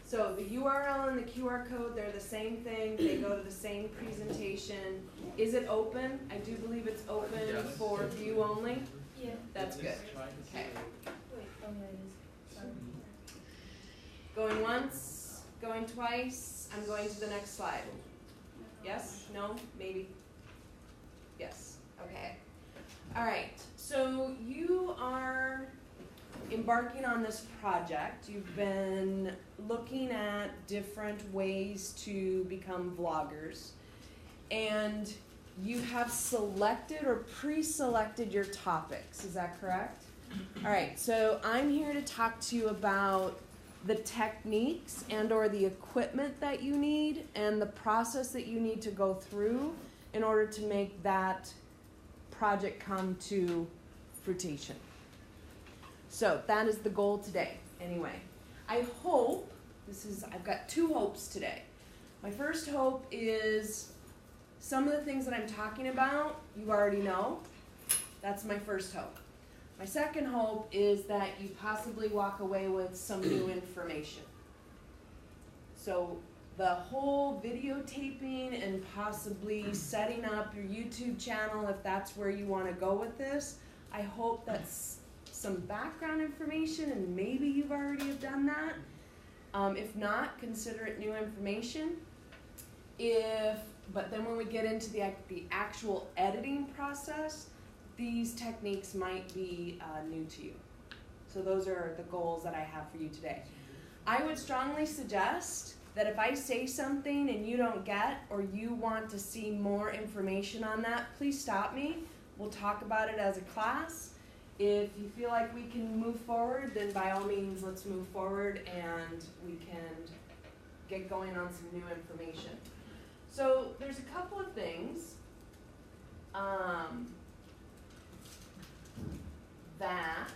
So the URL and the QR code, they're the same thing. They go to the same presentation. Is it open? I do believe it's open for view only. Yeah. That's good. Okay. Wait, oh yeah, it is. Sorry. Going once, going twice. I'm going to the next slide. Yes? No? Maybe? Yes. Okay. All right. So you are embarking on this project. You've been looking at different ways to become vloggers. And you have selected or pre-selected your topics. Is that correct? All right. So I'm here to talk to you about the techniques and or the equipment that you need and the process that you need to go through in order to make that project come to fruition. So that is the goal today. Anyway, I hope, I've got two hopes today. My first hope is some of the things that I'm talking about, you already know. That's my first hope. My second hope is that you possibly walk away with some new information. So the whole videotaping and possibly setting up your YouTube channel, if that's where you want to go with this, I hope that's some background information, and maybe you've already have done that. If not, consider it new information. But then when we get into the actual editing process, these techniques might be new to you. So those are the goals that I have for you today. I would strongly suggest that if I say something and you don't get, or you want to see more information on that, please stop me. We'll talk about it as a class. If you feel like we can move forward, then by all means, let's move forward and we can get going on some new information. So there's a couple of things that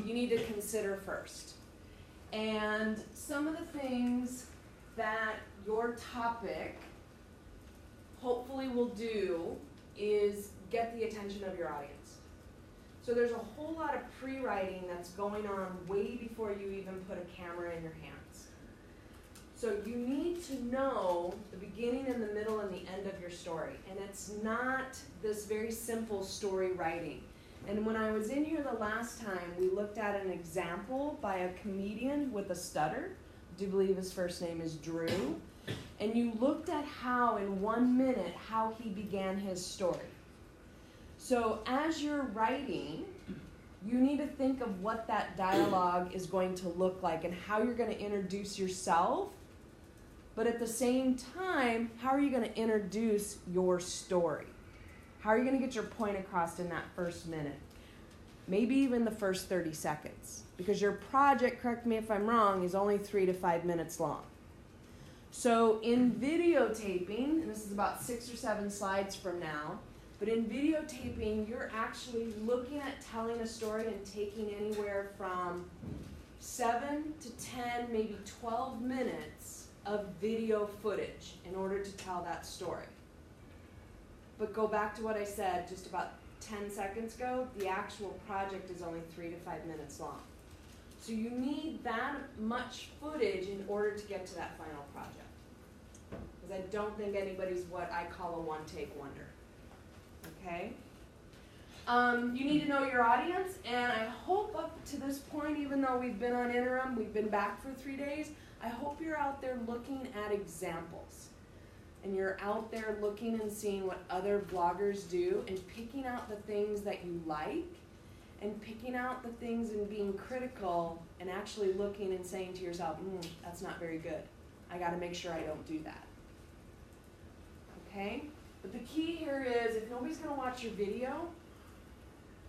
you need to consider first. And some of the things that your topic hopefully will do is get the attention of your audience. So there's a whole lot of pre-writing that's going on way before you even put a camera in your hands. So you need to know the beginning and the middle and the end of your story. And it's not this very simple story writing. And when I was in here the last time, we looked at an example by a comedian with a stutter. I do believe his first name is Drew. And you looked at how, in 1 minute, how he began his story. So as you're writing, you need to think of what that dialogue is going to look like and how you're going to introduce yourself. But at the same time, how are you going to introduce your story? How are you going to get your point across in that first minute? Maybe even the first 30 seconds. Because your project, correct me if I'm wrong, is only 3 to 5 minutes long. So in videotaping, and this is about 6 or 7 slides from now, but in videotaping, you're actually looking at telling a story and taking anywhere from 7 to 10, maybe 12 minutes of video footage in order to tell that story. But go back to what I said just about 10 seconds ago, the actual project is only 3 to 5 minutes long. So you need that much footage in order to get to that final project. Because I don't think anybody's what I call a one-take wonder. Okay? You need to know your audience, and I hope up to this point, even though we've been on interim, we've been back for 3 days, I hope you're out there looking at examples. And you're out there looking and seeing what other vloggers do and picking out the things that you like and picking out the things and being critical and actually looking and saying to yourself, that's not very good. I got to make sure I don't do that. Okay? But the key here is if nobody's going to watch your video,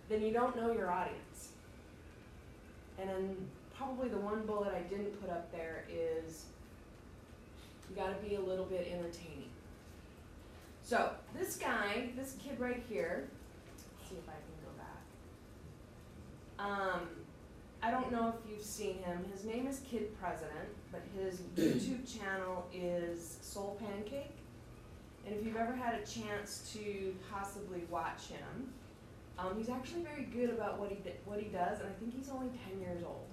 then you don't know your audience. And then probably the one bullet I didn't put up there is you got to be a little bit entertaining. So this guy, this kid right here, let's see if I can go back. I don't know if you've seen him. His name is Kid President, but his YouTube channel is Soul Pancake. And if you've ever had a chance to possibly watch him, he's actually very good about what he does, and I think he's only 10 years old.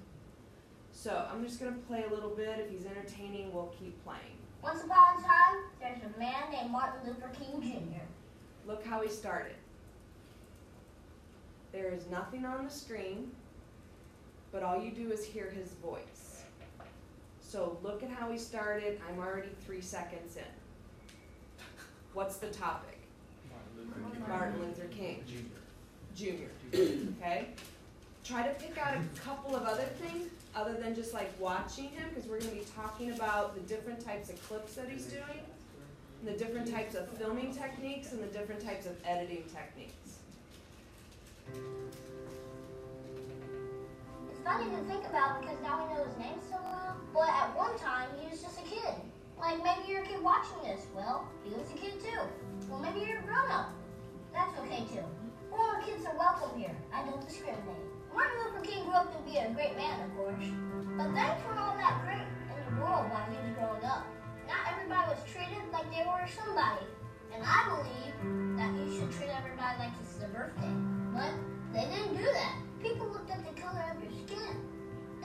So I'm just gonna play a little bit. If he's entertaining, we'll keep playing. Once upon a time, there's a man named Martin Luther King Jr. Look how he started. There is nothing on the screen, but all you do is hear his voice. So look at how he started. I'm already 3 seconds in. What's the topic? Martin Luther King Jr. Okay? Try to pick out a couple of other things other than just like watching him, because we're going to be talking about the different types of clips that he's doing, and the different types of filming techniques, and the different types of editing techniques. It's funny to think about because now we know his name so well, but at one time he was just a kid. Like maybe you're a kid watching this. Well, he was a kid too. Well, maybe you're a grown-up. That's okay too. All kids are welcome here. I don't discriminate. Martin Luther King grew up to be a great man, of course. But things weren't all that great in the world while he was growing up. Not everybody was treated like they were somebody. And I believe that you should treat everybody like it's their birthday. But they didn't do that. People looked at the color of your skin.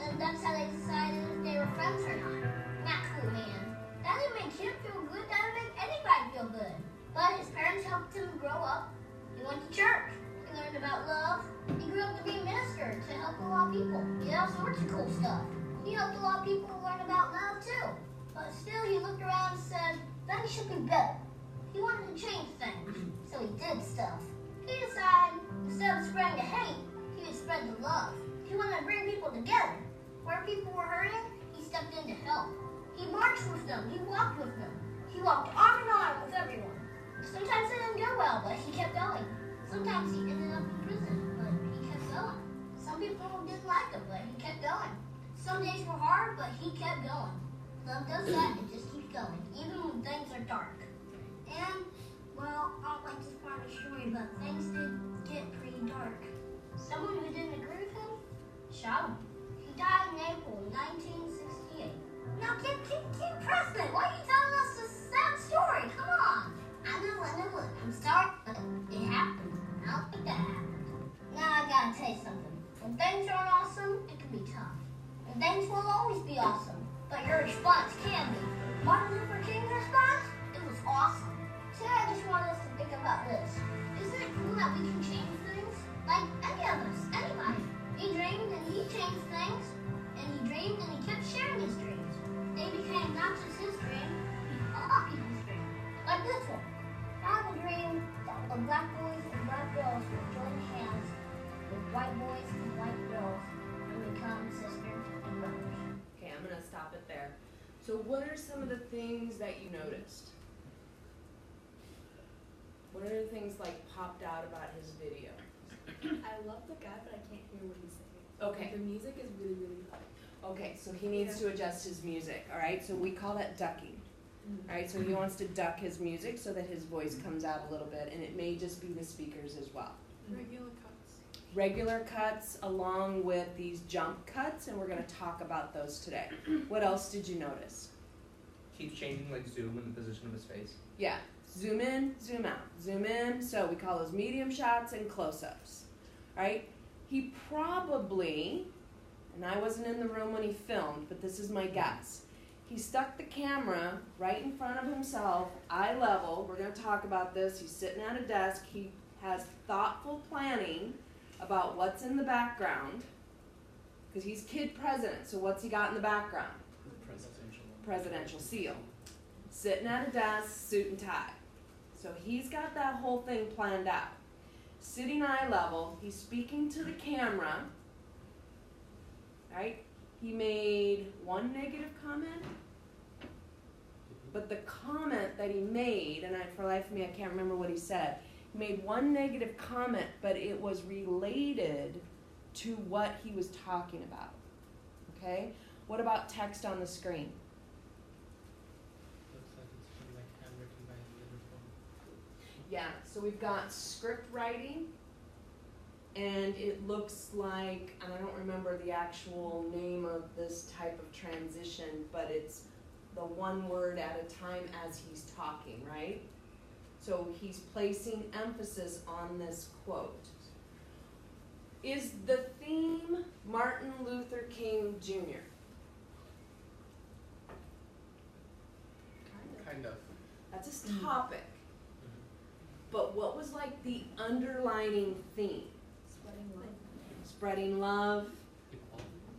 And that's how they decided if they were friends or not. Not cool, man. That didn't make him feel good. That didn't make anybody feel good. But his parents helped him grow up. He went to church. He learned about love. He grew up to be a minister to help a lot of people. He did all sorts of cool stuff. He helped a lot of people learn about love too. But still he looked around and said, things should be better. He wanted to change things. So he did stuff. He decided instead of spreading the hate, he would spread the love. He wanted to bring people together. Where people were hurting, he stepped in to help. He marched with them. He walked with them. He walked arm in arm with everyone. Sometimes it didn't go well, but he kept going. Sometimes he ended up in prison, but he kept going. Some people didn't like him, but he kept going. Some days were hard, but he kept going. Love does that, it just keeps going, even when things are dark. And, well, I don't like this part of the story, but things did get pretty dark. Someone who didn't agree with him shot him. He died in April 1968. Now, keep Preston, why are you telling us this sad story? Come on. I know. I'm sorry, but it happened. I don't think that happened. Now I gotta tell you something. When things aren't awesome, it can be tough. And things won't always be awesome, but your response can be. Martin Luther King's response? It was awesome. Today I just want us to think about this. Isn't it cool that we can change things? Like any of us, anybody. He dreamed and he changed things. And he dreamed and he kept sharing his dreams. They became not just his dream, a lot of people's dream. Like this one. I have a dream that black boys and black girls will join hands with white boys and white girls and become sisters and brothers. Okay, I'm going to stop it there. So what are some of the things that you noticed? What are the things like popped out about his video? I love the guy, but I can't hear what he's saying. Okay. The music is really, really loud. Okay, so he needs to adjust his music, all right? So we call that ducking. All right, so he wants to duck his music so that his voice comes out a little bit, and it may just be the speakers as well. Regular cuts. Regular cuts along with these jump cuts, and we're going to talk about those today. What else did you notice? Keeps changing, like zoom in the position of his face. Yeah, zoom in, zoom out. Zoom in, so we call those medium shots and close-ups, right? He probably, and I wasn't in the room when he filmed, but this is my guess. He stuck the camera right in front of himself, eye level. We're going to talk about this. He's sitting at a desk. He has thoughtful planning about what's in the background, because he's kid president, so what's he got in the background? Presidential seal. Sitting at a desk, suit and tie. So he's got that whole thing planned out. Sitting eye level, he's speaking to the camera, right? He made one negative comment, but the comment that he made, and for life of me I can't remember what he said, he made one negative comment, but it was related to what he was talking about, okay? What about text on the screen? Looks like it's like handwritten by a little phone. Yeah, so we've got script writing, and it looks like, and I don't remember the actual name of this type of transition, but it's the one word at a time as he's talking, right? So he's placing emphasis on this quote. Is the theme Martin Luther King Jr.? Kind of. That's his topic. But what was like the underlining theme? Sweating love. Spreading love.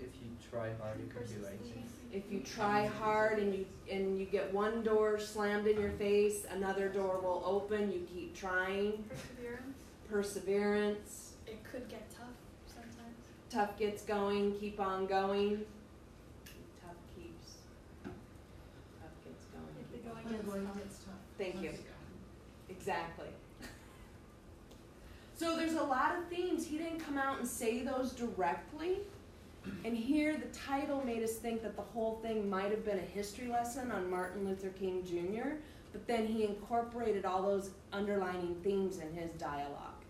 If you try hard, you can do anything. If you try hard and you get one door slammed in your face, another door will open. You keep trying. Perseverance. Perseverance. It could get tough sometimes. Tough gets going. Keep on going. Tough keeps. Tough gets going. If the going When gets going tough. gets tough. Thank you. Exactly. So there's a lot of themes. He didn't come out and say those directly. And here the title made us think that the whole thing might have been a history lesson on Martin Luther King Jr., but then he incorporated all those underlining themes in his dialogue.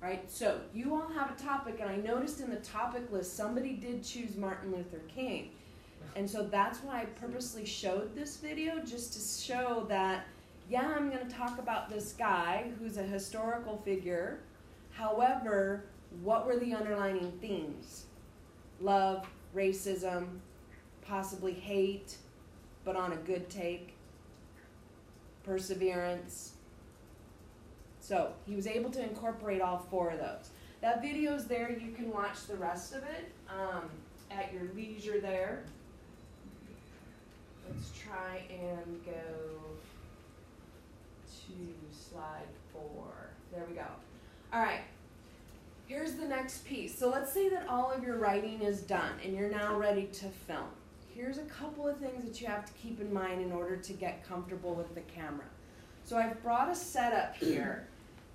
Right? So you all have a topic, and I noticed in the topic list somebody did choose Martin Luther King. And so that's why I purposely showed this video, just to show that, yeah, I'm going to talk about this guy who's a historical figure. However, what were the underlining themes? Love, racism, possibly hate, but on a good take, perseverance. So he was able to incorporate all four of those. That video's there. You can watch the rest of it at your leisure there. Let's try and go to slide 4. There we go. All right. Here's the next piece. So let's say that all of your writing is done and you're now ready to film. Here's a couple of things that you have to keep in mind in order to get comfortable with the camera. So I've brought a setup here.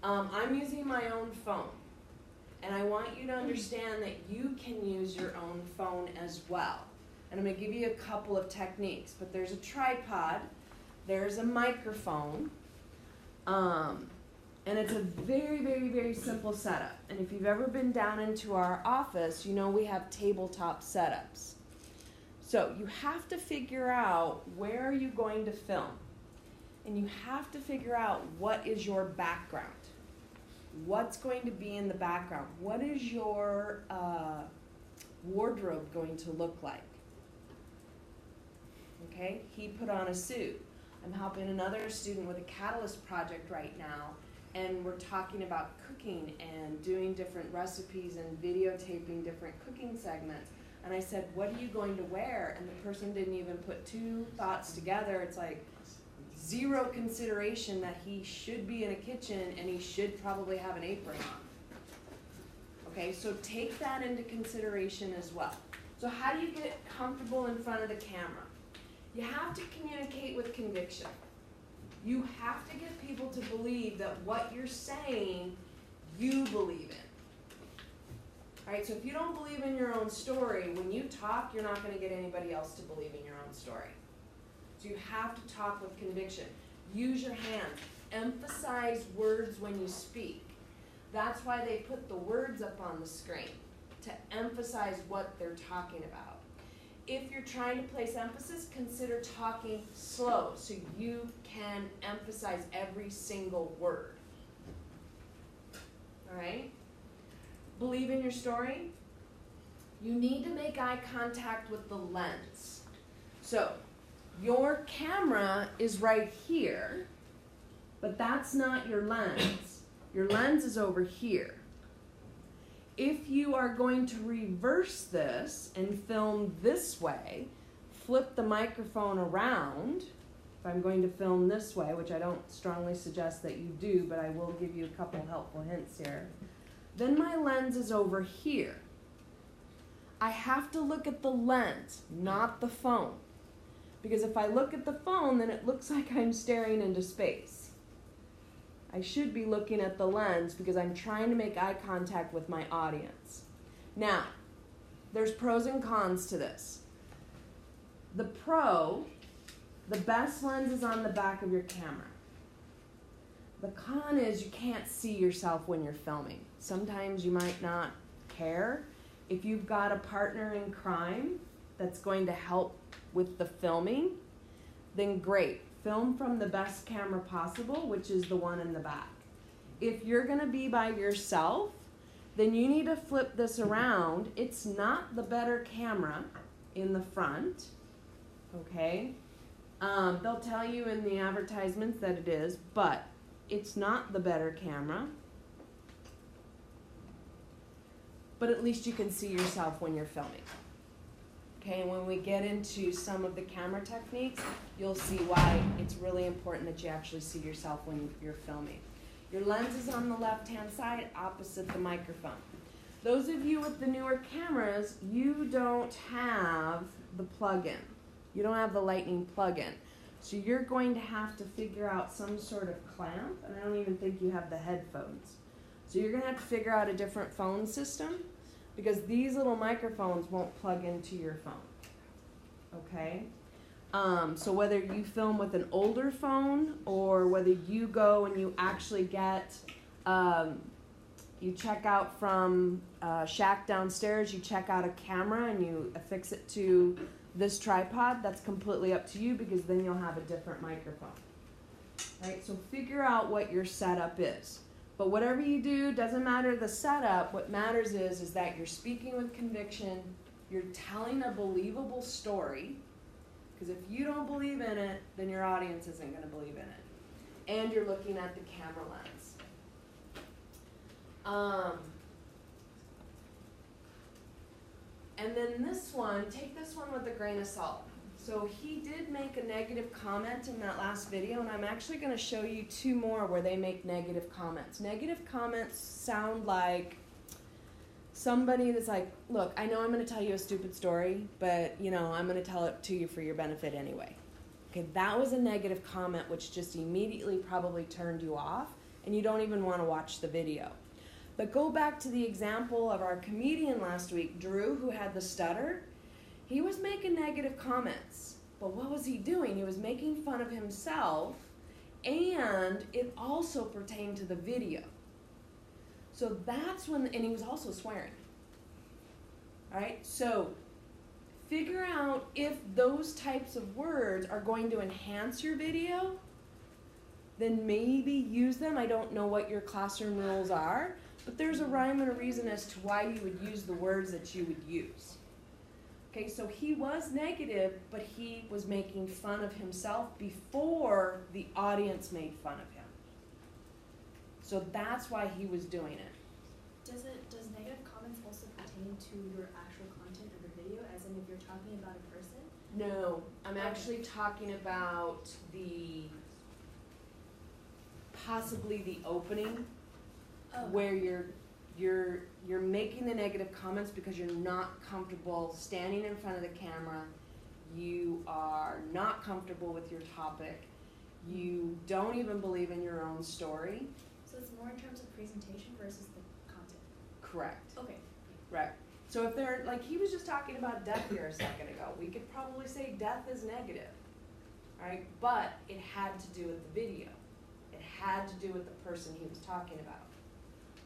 I'm using my own phone. And I want you to understand that you can use your own phone as well. And I'm going to give you a couple of techniques. But there's a tripod. There's a microphone. And it's a very, very, very simple setup. And if you've ever been down into our office, you know we have tabletop setups. So you have to figure out where are you going to film. And you have to figure out what is your background. What's going to be in the background? What is your wardrobe going to look like? Okay, he put on a suit. I'm helping another student with a Catalyst project right now. And we're talking about cooking and doing different recipes and videotaping different cooking segments. And I said, what are you going to wear? And the person didn't even put two thoughts together. It's like zero consideration that he should be in a kitchen and he should probably have an apron on. Okay, so take that into consideration as well. So how do you get comfortable in front of the camera? You have to communicate with conviction. You have to get people to believe that what you're saying, you believe in. All right, so if you don't believe in your own story, when you talk, you're not going to get anybody else to believe in your own story. So you have to talk with conviction. Use your hands. Emphasize words when you speak. That's why they put the words up on the screen, to emphasize what they're talking about. If you're trying to place emphasis, consider talking slow so you can emphasize every single word. All right? Believe in your story. You need to make eye contact with the lens. So, your camera is right here, but that's not your lens. Your lens is over here. If you are going to reverse this and film this way, flip the microphone around. If I'm going to film this way, which I don't strongly suggest that you do, but I will give you a couple helpful hints here. Then my lens is over here. I have to look at the lens, not the phone. Because if I look at the phone, then it looks like I'm staring into space. I should be looking at the lens because I'm trying to make eye contact with my audience. Now, there's pros and cons to this. The best lens is on the back of your camera. The con is you can't see yourself when you're filming. Sometimes you might not care. If you've got a partner in crime that's going to help with the filming, then great. Film from the best camera possible, which is the one in the back. If you're going to be by yourself, then you need to flip this around. It's not the better camera in the front, okay? They'll tell you in the advertisements that it is, but it's not the better camera. But at least you can see yourself when you're filming. Okay, and when we get into some of the camera techniques, you'll see why it's really important that you actually see yourself when you're filming. Your lens is on the left-hand side, opposite the microphone. Those of you with the newer cameras, you don't have the plug-in. You don't have the lightning plug-in. So you're going to have to figure out some sort of clamp, and I don't even think you have the headphones. So you're gonna have to figure out a different phone system, because these little microphones won't plug into your phone, okay? So whether you film with an older phone or whether you go and you actually get, you check out from Shack downstairs, you check out a camera and you affix it to this tripod, that's completely up to you because then you'll have a different microphone, right? So figure out what your setup is. But whatever you do, doesn't matter the setup. What matters is that you're speaking with conviction, you're telling a believable story, because if you don't believe in it, then your audience isn't going to believe in it. And you're looking at the camera lens. And then this one, take this one with a grain of salt. So he did make a negative comment in that last video, and I'm actually going to show you 2 more where they make negative comments. Negative comments sound like somebody that's like, look, I know I'm going to tell you a stupid story, but, you know, I'm going to tell it to you for your benefit anyway. Okay, that was a negative comment which just immediately probably turned you off, and you don't even want to watch the video. But go back to the example of our comedian last week, Drew, who had the stutter. He was making negative comments, but what was he doing? He was making fun of himself, and it also pertained to the video. So that's when, and he was also swearing. All right, so figure out if those types of words are going to enhance your video, then maybe use them. I don't know what your classroom rules are, but there's a rhyme and a reason as to why you would use the words that you would use. Okay, so he was negative, but he was making fun of himself before the audience made fun of him. So that's why he was doing it. Does negative comments also pertain to your actual content of the video, as in if you're talking about a person? No, I'm actually talking about possibly the opening, where you're making the negative comments because you're not comfortable standing in front of the camera, you are not comfortable with your topic, you don't even believe in your own story. So it's more in terms of presentation versus the content. Correct. Okay. Right. So if they're, like he was just talking about death here a second ago, we could probably say death is negative, right? But it had to do with the video. It had to do with the person he was talking about.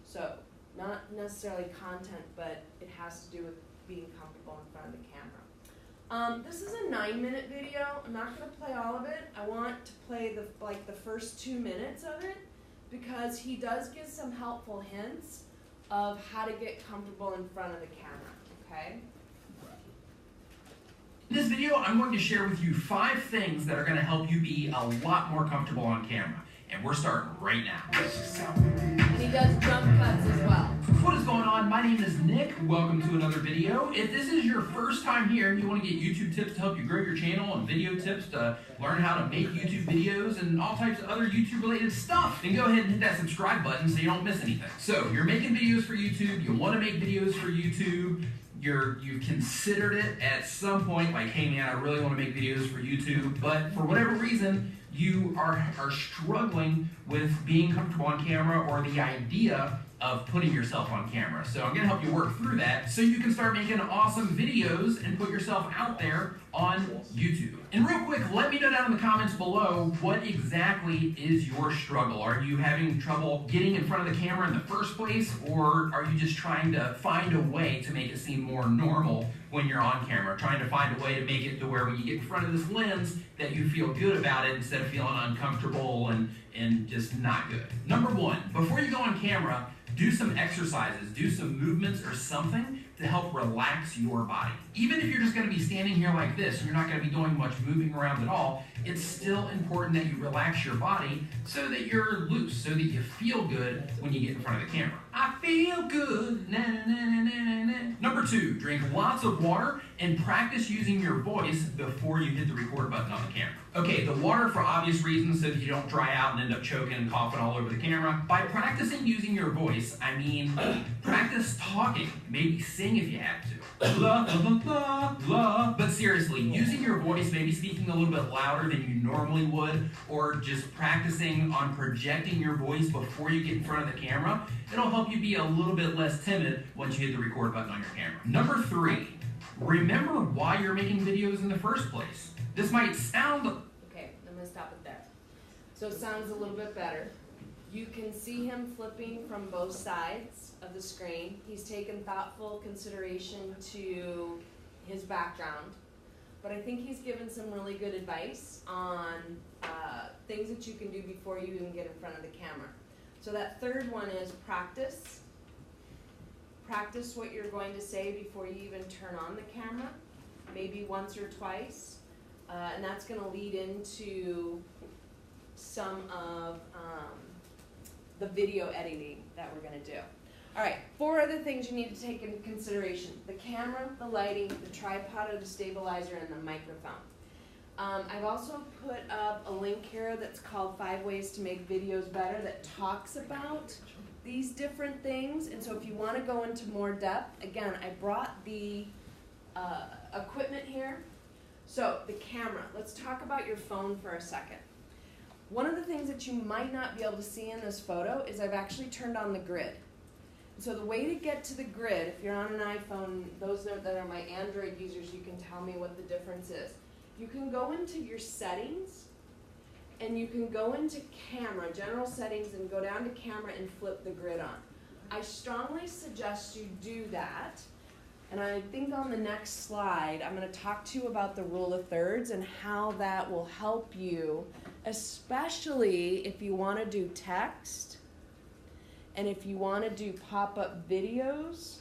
So, not necessarily content, but it has to do with being comfortable in front of the camera. This is a 9-minute video. I'm not going to play all of it. I want to play the first 2 minutes of it because he does give some helpful hints of how to get comfortable in front of the camera, okay? In this video, I'm going to share with you 5 things that are going to help you be a lot more comfortable on camera. And we're starting right now. And he does jump cuts as well. What is going on? My name is Nick. Welcome to another video. If this is your first time here and you want to get YouTube tips to help you grow your channel and video tips to learn how to make YouTube videos and all types of other YouTube related stuff, then go ahead and hit that subscribe button so you don't miss anything. So you're making videos for YouTube, you want to make videos for YouTube, you've considered it at some point, like, hey man, I really want to make videos for YouTube, but for whatever reason, you are struggling with being comfortable on camera or the idea of putting yourself on camera. So I'm going to help you work through that so you can start making awesome videos and put yourself out there on YouTube. And real quick, let me know down in the comments below what exactly is your struggle. Are you having trouble getting in front of the camera in the first place, or are you just trying to find a way to make it seem more normal when you're on camera, trying to find a way to make it to where when you get in front of this lens that you feel good about it instead of feeling uncomfortable and just not good? Number 1, before you go on camera, do some exercises, do some movements or something to help relax your body. Even if you're just going to be standing here like this and you're not going to be doing much moving around at all, it's still important that you relax your body so that you're loose, so that you feel good when you get in front of the camera. I feel good. Na, na, na, na, na, na. Number 2, drink lots of water and practice using your voice before you hit the record button on the camera. Okay, the water for obvious reasons, so that you don't dry out and end up choking and coughing all over the camera. By practicing using your voice, I mean practice talking, maybe sing if you have to. La, la, la, la. But seriously, using your voice, maybe speaking a little bit louder than you normally would, or just practicing on projecting your voice before you get in front of the camera, it'll help you be a little bit less timid once you hit the record button on your camera. Number 3, remember why you're making videos in the first place. This might sound... Okay, I'm gonna stop it there. So it sounds a little bit better. You can see him flipping from both sides of the screen. He's taken thoughtful consideration to his background. But I think he's given some really good advice on things that you can do before you even get in front of the camera. So that third one is practice. Practice what you're going to say before you even turn on the camera, maybe once or twice. And that's going to lead into some of the video editing that we're going to do. All right, 4 other things you need to take into consideration: the camera, the lighting, the tripod or the stabilizer, and the microphone. I've also put up a link here that's called 5 Ways to Make Videos Better that talks about these different things. And so if you want to go into more depth, again, I brought the equipment here. So the camera, let's talk about your phone for a second. One of the things that you might not be able to see in this photo is I've actually turned on the grid. So the way to get to the grid, if you're on an iPhone, those that are my Android users, you can tell me what the difference is. You can go into your settings, and you can go into camera, general settings, and go down to camera and flip the grid on. I strongly suggest you do that. And I think on the next slide, I'm going to talk to you about the rule of thirds and how that will help you, especially if you want to do text, and if you want to do pop-up videos,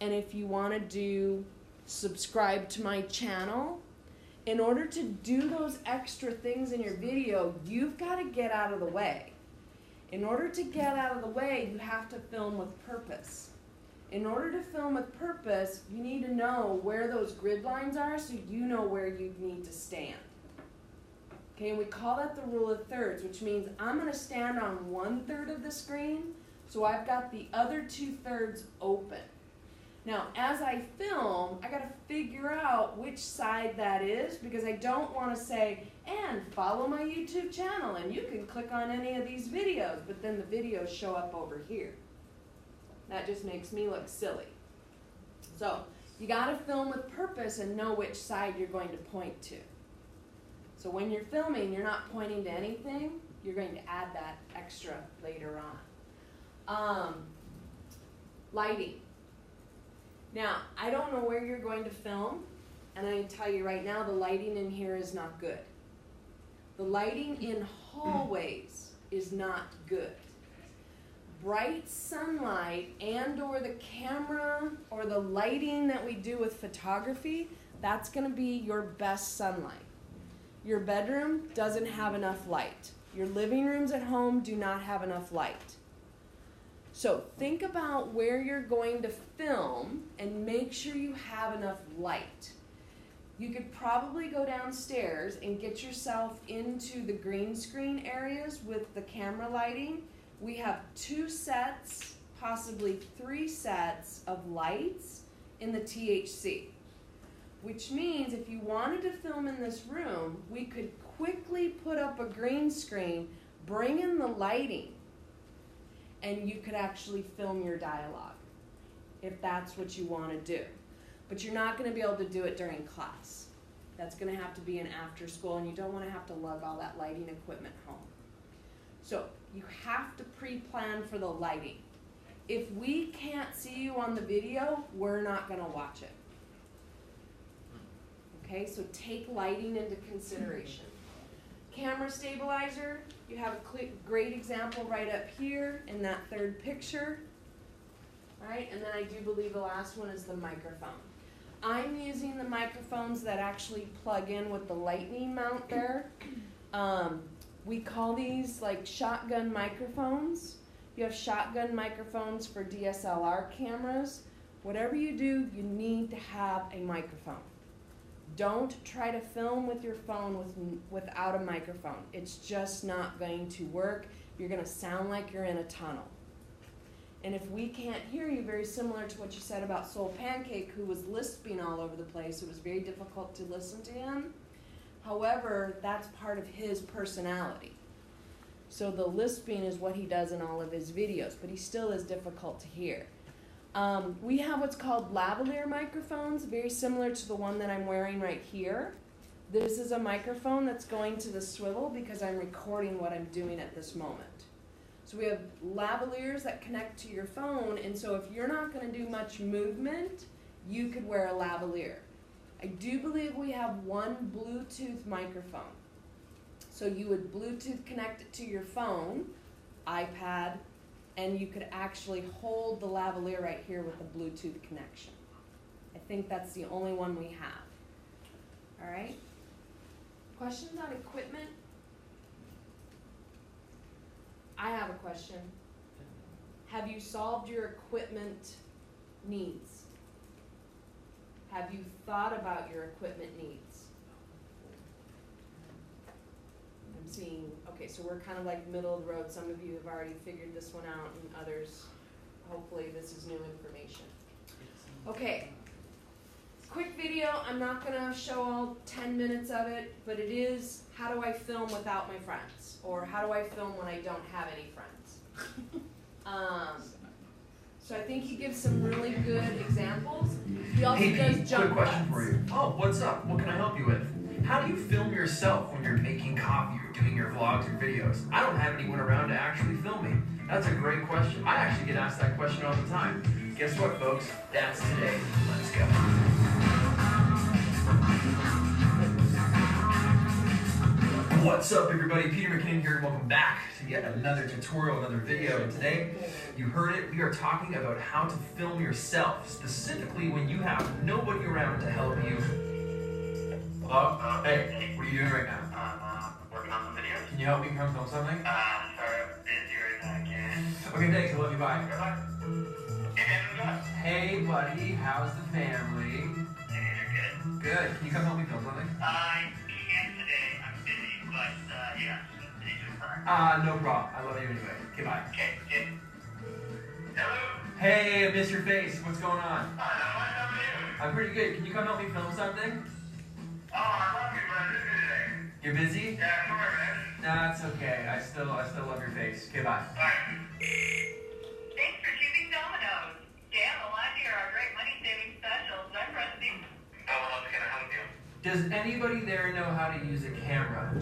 and if you want to do subscribe to my channel. In order to do those extra things in your video, you've got to get out of the way. In order to get out of the way, you have to film with purpose. In order to film with purpose, you need to know where those grid lines are so you know where you need to stand. Okay, and we call that the rule of thirds, which means I'm going to stand on 1/3 of the screen, so I've got the other 2/3 open. Now, as I film, I got to figure out which side that is, because I don't want to say, and follow my YouTube channel, and you can click on any of these videos, but then the videos show up over here. That just makes me look silly. So you got to film with purpose and know which side you're going to point to. So when you're filming, you're not pointing to anything. You're going to add that extra later on. Lighting. Now, I don't know where you're going to film, and I can tell you right now, the lighting in here is not good. The lighting in hallways is not good. Bright sunlight and or the camera or the lighting that we do with photography, that's going to be your best sunlight. Your bedroom doesn't have enough light. Your living rooms at home do not have enough light. So think about where you're going to film and make sure you have enough light. You could probably go downstairs and get yourself into the green screen areas with the camera lighting. We have 2 sets, possibly 3 sets of lights in the THC, which means if you wanted to film in this room, we could quickly put up a green screen, bring in the lighting, and you could actually film your dialogue if that's what you want to do. But you're not going to be able to do it during class. That's going to have to be an after school, and you don't want to have to lug all that lighting equipment home. So you have to pre-plan for the lighting. If we can't see you on the video, we're not going to watch it. Okay, so take lighting into consideration. Camera stabilizer, you have a great example right up here in that 3rd picture. Alright, and then I do believe the last one is the microphone. I'm using the microphones that actually plug in with the lightning mount there. We call these like shotgun microphones. You have shotgun microphones for DSLR cameras. Whatever you do, you need to have a microphone. Don't try to film with your phone without a microphone. It's just not going to work. You're going to sound like you're in a tunnel. And if we can't hear you, very similar to what you said about Soul Pancake, who was lisping all over the place, it was very difficult to listen to him. However, that's part of his personality. So the lisping is what he does in all of his videos, but he still is difficult to hear. We have what's called lavalier microphones, very similar to the one that I'm wearing right here. This is a microphone that's going to the swivel because I'm recording what I'm doing at this moment. So we have lavaliers that connect to your phone, and so if you're not going to do much movement, you could wear a lavalier. I do believe we have one Bluetooth microphone. So you would Bluetooth connect it to your phone, iPad, and you could actually hold the lavalier right here with a Bluetooth connection. I think that's the only one we have. All right? Questions on equipment? I have a question. Have you solved your equipment needs? Have you thought about your equipment needs? I'm seeing, okay, so we're kind of like middle of the road. Some of you have already figured this one out, and others, hopefully this is new information. Okay, quick video. I'm not gonna show all 10 minutes of it, but it is, how do I film without my friends? Or how do I film when I don't have any friends? So I think he gives some really good examples. He also does Pete, jump quick question cuts. for you. Oh, what's up? What can I help you with? How do you film yourself when you're making coffee or doing your vlogs or videos? I don't have anyone around to actually film me. That's a great question. I actually get asked that question all the time. Guess what, folks? That's today. Let's go. What's up, everybody? Peter McKinnon here, and welcome back to yet another tutorial, another video. And today, you heard it, we are talking about how to film yourself, specifically when you have nobody around to help you. Hello? Hey, what are you doing right now? Working on some videos. Can you help me come film something? Sorry, I'm busy right now, I can't. Okay, thanks, I love you, bye. Hey, man, what's up? Hey, buddy, how's the family? Hey, you're good. Good, can you come help me film something? I can't today, I'm busy, but, yeah, busy just fine. No problem, I love you anyway. Okay, bye. Okay, yeah. Hello? Hey, I missed your face, what's going on? Not much, how are you? I'm pretty good, can you come help me film something? Oh, I love you, but I'm busy today. You're busy? Yeah, sorry, man. Nah, it's okay, I still love your face. Okay, bye. Bye. Thanks for choosing Domino's. Stay on the line here, our great money-saving specials. I'm Rusty. Domino's gonna help you. Does anybody there know how to use a camera?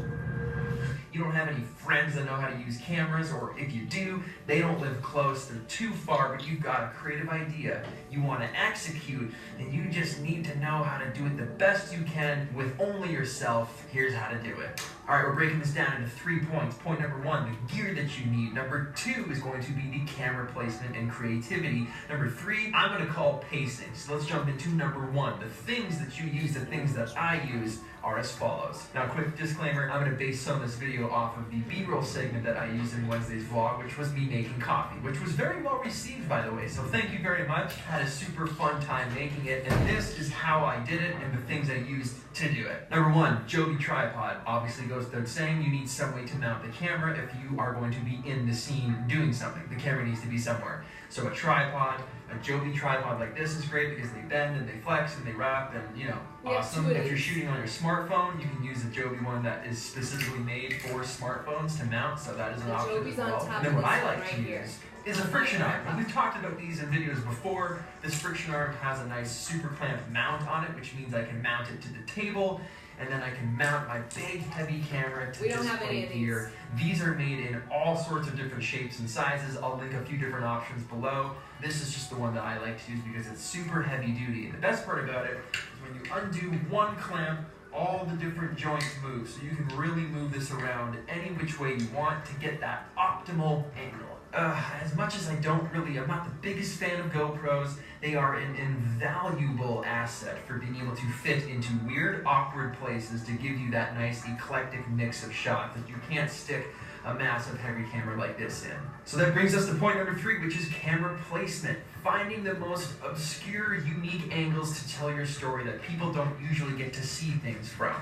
You don't have any friends that know how to use cameras, or if you do, they don't live close, they're too far, but you've got a creative idea you want to execute, and you just need to know how to do it the best you can with only yourself. Here's how to do it. All right, we're breaking this down into 3 points. Point number 1, the gear that you need. Number 2 is going to be the camera placement and creativity. Number 3, I'm going to call pacing. So let's jump into number 1. The things that you use, the things that I use, are as follows. Now, quick disclaimer, I'm going to base some of this video off of the B-roll segment that I used in Wednesday's vlog, which was me making coffee, which was very well received, by the way, so thank you very much. Had a super fun time making it, and this is how I did it and the things I used to do it. Number 1, Joby tripod. Obviously goes without saying, you need some way to mount the camera if you are going to be in the scene doing something. The camera needs to be somewhere. So a tripod, a Joby tripod like this is great because they bend and they flex and they wrap and, you know, awesome. If you're shooting on your smartphone, you can use a Joby one that is specifically made for smartphones to mount, so that is an option Joby's as well. on top And then of what this I one like to right here. use is a friction arm. And we've talked about these in videos before. This friction arm has a nice super clamp mount on it, which means I can mount it to the table, and then I can mount my big heavy camera to We don't this have any plate of these. here. These are made in all sorts of different shapes and sizes. I'll link a few different options below. This is just the one that I like to use because it's super heavy duty. And the best part about it is when you undo one clamp, all the different joints move. So you can really move this around any which way you want to get that optimal angle. as much as I'm not the biggest fan of GoPros, they are an invaluable asset for being able to fit into weird, awkward places to give you that nice eclectic mix of shots that you can't stick a massive heavy camera like this in. So that brings us to point number 3, which is camera placement. Finding the most obscure, unique angles to tell your story that people don't usually get to see things from.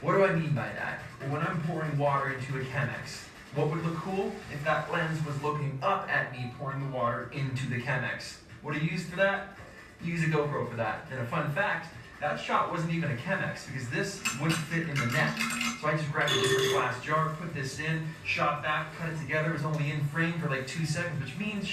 What do I mean by that? Well, when I'm pouring water into a Chemex, what would look cool? If that lens was looking up at me pouring the water into the Chemex. What do you use for that? Use a GoPro for that. And a fun fact, that shot wasn't even a Chemex because this wouldn't fit in the net. So I just grabbed a different glass jar, put this in, shot back, cut it together. It was only in frame for like 2 seconds, which means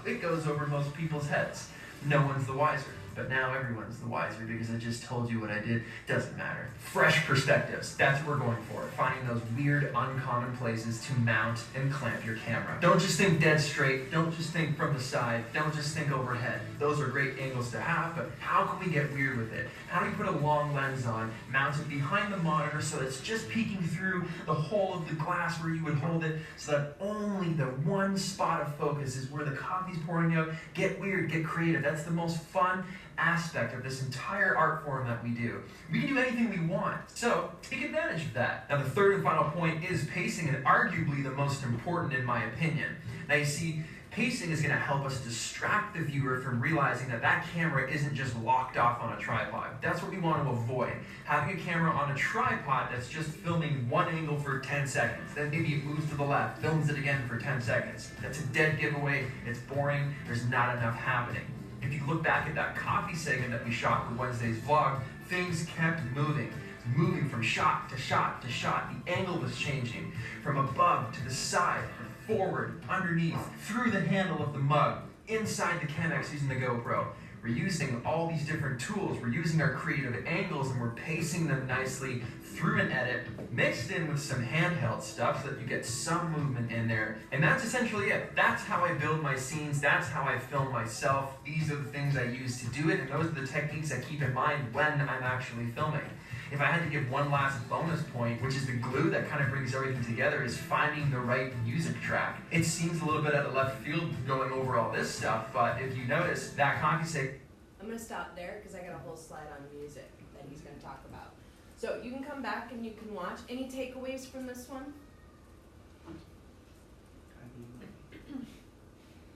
it goes over most people's heads. No one's the wiser. But now everyone's the wiser because I just told you what I did. Doesn't matter. Fresh perspectives. That's what we're going for. Finding those weird, uncommon places to mount and clamp your camera. Don't just think dead straight. Don't just think from the side. Don't just think overhead. Those are great angles to have, but how can we get weird with it? How do we put a long lens on, mount it behind the monitor so it's just peeking through the hole of the glass where you would hold it so that only the one spot of focus is where the coffee's pouring out? Get weird, get creative. That's the most fun aspect of this entire art form that we do. We can do anything we want, so take advantage of that. Now the third and final point is pacing, and arguably the most important in my opinion. Now you see, pacing is going to help us distract the viewer from realizing that that camera isn't just locked off on a tripod. That's what we want to avoid. Having a camera on a tripod that's just filming one angle for 10 seconds, then maybe it moves to the left, films it again for 10 seconds. That's a dead giveaway, it's boring, there's not enough happening. If you look back at that coffee segment that we shot for Wednesday's vlog, things kept moving. Moving from shot to shot to shot. The angle was changing from above to the side, forward, underneath, through the handle of the mug, inside the Chemex using the GoPro. We're using all these different tools. We're using our creative angles and we're pacing them nicely through an edit, mixed in with some handheld stuff so that you get some movement in there. And that's essentially it. That's how I build my scenes. That's how I film myself. These are the things I use to do it, and those are the techniques I keep in mind when I'm actually filming. If I had to give one last bonus point, which is the glue that kind of brings everything together, is finding the right music track. It seems a little bit out of left field going over all this stuff, but if you notice, that coffee stick... I'm going to stop there because I got a whole slide on music that he's going to talk about. So you can come back and you can watch. Any takeaways from this one?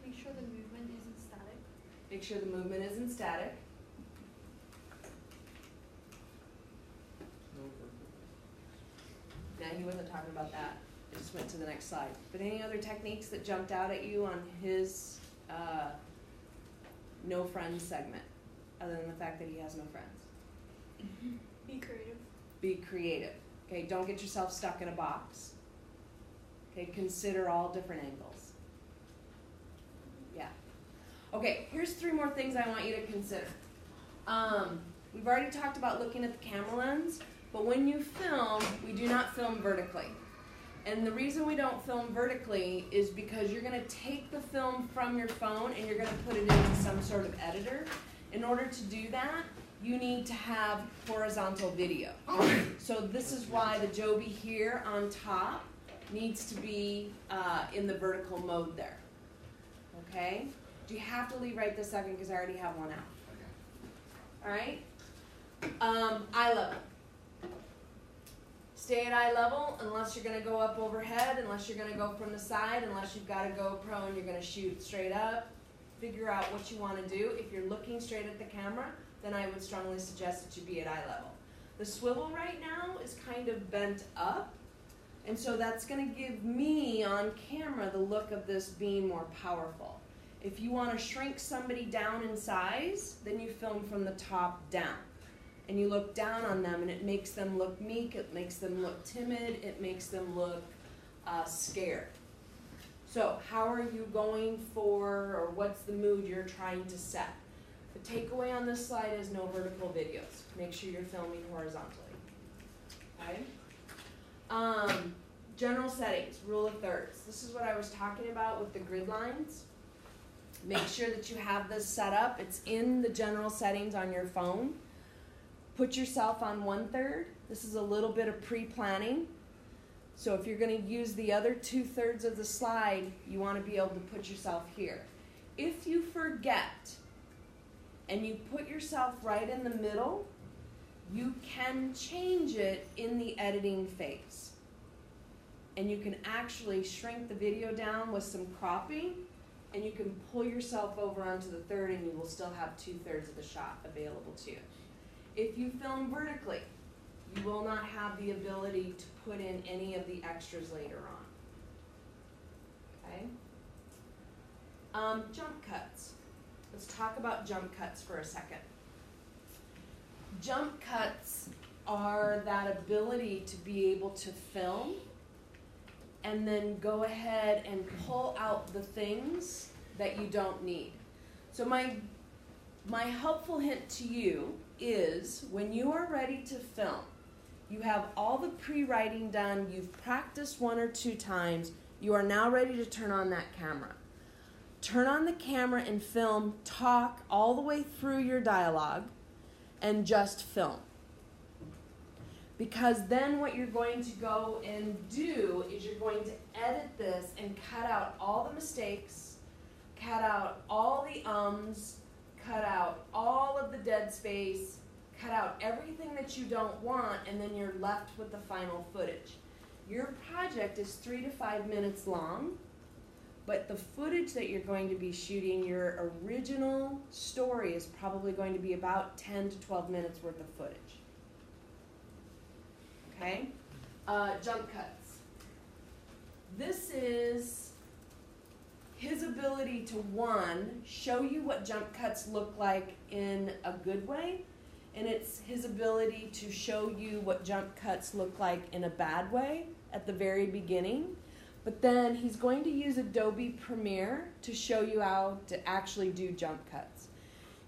Make sure the movement isn't static. Make sure the movement isn't static. No, he wasn't talking about that. I just went to the next slide. But any other techniques that jumped out at you on his no friends segment, other than the fact that he has no friends? Be creative. Be creative. Okay, don't get yourself stuck in a box. Okay, consider all different angles. Yeah. Okay, here's 3 more things I want you to consider. We've already talked about looking at the camera lens, but when you film, we do not film vertically. And the reason we don't film vertically is because you're going to take the film from your phone and you're going to put it into some sort of editor. In order to do that, you need to have horizontal video. So this is why the Joby here on top needs to be in the vertical mode there. Okay? Do you have to leave right this second because I already have one out? All right? Eye level. Stay at eye level unless you're going to go up overhead, unless you're going to go from the side, unless you've got a GoPro and you're going to shoot straight up. Figure out what you want to do. If you're looking straight at the camera, then I would strongly suggest that you be at eye level. The swivel right now is kind of bent up, and so that's going to give me on camera the look of this being more powerful. If you want to shrink somebody down in size, then you film from the top down. And you look down on them and it makes them look meek, it makes them look timid, it makes them look scared. So how are you going for, or what's the mood you're trying to set? The takeaway on this slide is no vertical videos. Make sure you're filming horizontally. Okay? General settings, rule of thirds. This is what I was talking about with the grid lines. Make sure that you have this set up. It's in the general settings on your phone. Put yourself on 1/3. This is a little bit of pre-planning. So if you're going to use the other 2/3 of the slide, you want to be able to put yourself here. If you forget and you put yourself right in the middle, you can change it in the editing phase. And you can actually shrink the video down with some cropping, and you can pull yourself over onto the third, and you will still have 2/3 of the shot available to you. If you film vertically, you will not have the ability to put in any of the extras later on. Okay? Jump cuts. Let's talk about jump cuts for a second. Jump cuts are that ability to be able to film and then go ahead and pull out the things that you don't need. So my helpful hint to you is when you are ready to film, you have all the pre-writing done, you've practiced 1 or 2 times, you are now ready to turn on that camera. Turn on the camera and film, talk all the way through your dialogue, and just film. Because then what you're going to go and do is you're going to edit this and cut out all the mistakes, cut out all the ums, cut out all of the dead space, cut out everything that you don't want, and then you're left with the final footage. Your project is 3 to 5 minutes long, but the footage that you're going to be shooting, your original story, is probably going to be about 10 to 12 minutes worth of footage. Okay? Jump cuts. This is his ability to, one, show you what jump cuts look like in a good way, and it's his ability to show you what jump cuts look like in a bad way at the very beginning. But then he's going to use Adobe Premiere to show you how to actually do jump cuts.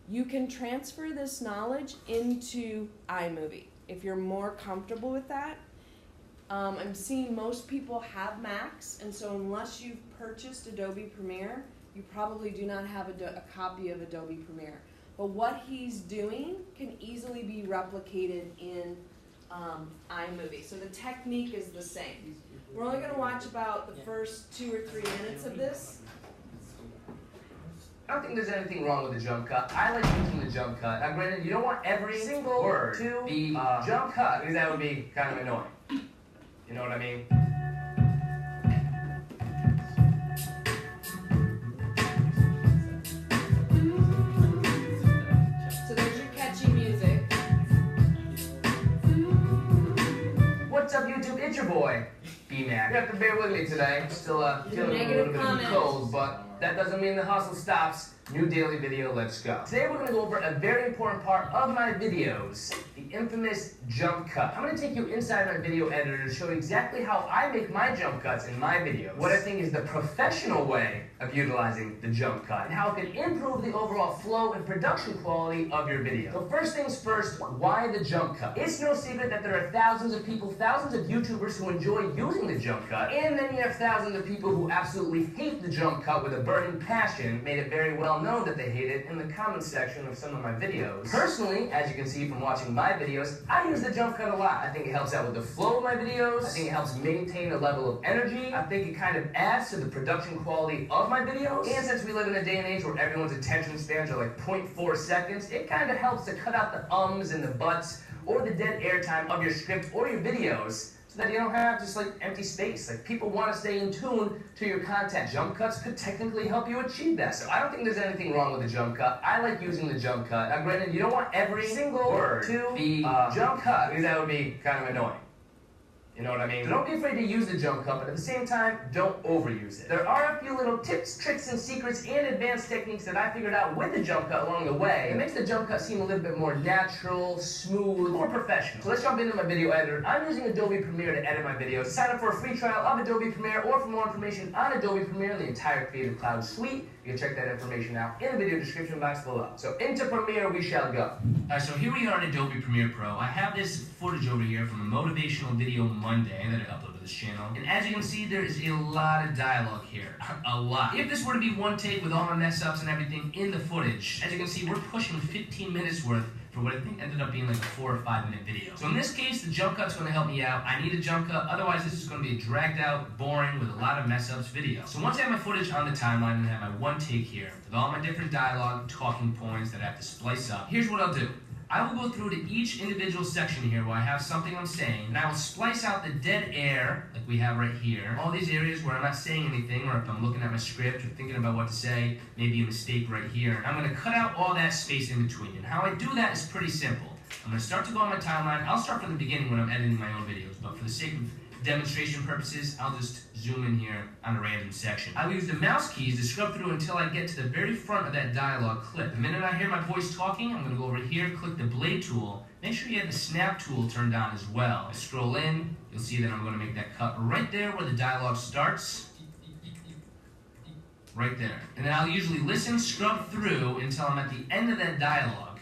You can transfer this knowledge into iMovie if you're more comfortable with that. I'm seeing most people have Macs, and so unless you've purchased Adobe Premiere, you probably do not have a copy of Adobe Premiere. But what he's doing can easily be replicated in iMovie. So the technique is the same. We're only going to watch about the first 2 or 3 minutes of this. I don't think there's anything wrong with the jump cut. I like using the jump cut. Now, granted, you don't want every single word to be jump cut, because that would be kind of annoying. You know what I mean? So there's your catchy music. What's up, YouTube? It's your boy, B-Mac. You have to bear with me today. I'm still feeling a little bit of a cold, but that doesn't mean the hustle stops. New daily video, let's go. Today we're going to go over a very important part of my videos, the infamous jump cut. I'm going to take you inside my video editor to show you exactly how I make my jump cuts in my videos, what I think is the professional way of utilizing the jump cut, and how it can improve the overall flow and production quality of your video. So first things first, why the jump cut? It's no secret that there are thousands of people, thousands of YouTubers who enjoy using the jump cut, and then you have thousands of people who absolutely hate the jump cut with a burning passion, made it very well known that they hate it in the comment section of some of my videos. Personally, as you can see from watching my videos, I use the jump cut a lot. I think it helps out with the flow of my videos. I think it helps maintain a level of energy. I think it kind of adds to the production quality of my videos. And since we live in a day and age where everyone's attention spans are like 0.4 seconds, it kind of helps to cut out the ums and the buts or the dead airtime of your script or your videos, so that you don't have just like empty space. Like, people want to stay in tune to your content. Jump cuts could technically help you achieve that. So I don't think there's anything wrong with the jump cut. I like using the jump cut. Now granted, you don't want every single word to be jump cut, because that would be kind of annoying. You know what I mean? So don't be afraid to use the jump cut, but at the same time, don't overuse it. There are a few little tips, tricks, and secrets and advanced techniques that I figured out with the jump cut along the way. It makes the jump cut seem a little bit more natural, smooth, more professional. So let's jump into my video editor. I'm using Adobe Premiere to edit my videos. Sign up for a free trial of Adobe Premiere, or for more information on Adobe Premiere and the entire Creative Cloud suite, you can check that information out in the video description box below. So into Premiere we shall go. Alright, so here we are in Adobe Premiere Pro. I have this footage over here from a motivational video Monday that I uploaded to this channel. And as you can see, there is a lot of dialogue here. A lot. If this were to be one take with all my mess ups and everything in the footage, as you can see, we're pushing 15 minutes worth for what I think ended up being like a 4 or 5 minute video. So in this case, the jump cut's gonna help me out. I need a jump cut, otherwise this is gonna be a dragged out, boring, with a lot of mess ups video. So once I have my footage on the timeline and I have my one take here, with all my different dialogue, talking points that I have to splice up, here's what I'll do. I will go through to each individual section here where I have something I'm saying, and I will splice out the dead air, like we have right here. All these areas where I'm not saying anything, or if I'm looking at my script or thinking about what to say, maybe a mistake right here. I'm gonna cut out all that space in between. And how I do that is pretty simple. I'm gonna start to go on my timeline. I'll start from the beginning when I'm editing my own videos, but for the sake of demonstration purposes, I'll just zoom in here on a random section. I will use the mouse keys to scrub through until I get to the very front of that dialogue clip. The minute I hear my voice talking, I'm gonna go over here, click the blade tool. Make sure you have the snap tool turned on as well. I scroll in, you'll see that I'm gonna make that cut right there where the dialogue starts. Right there. And then I'll usually listen, scrub through until I'm at the end of that dialogue.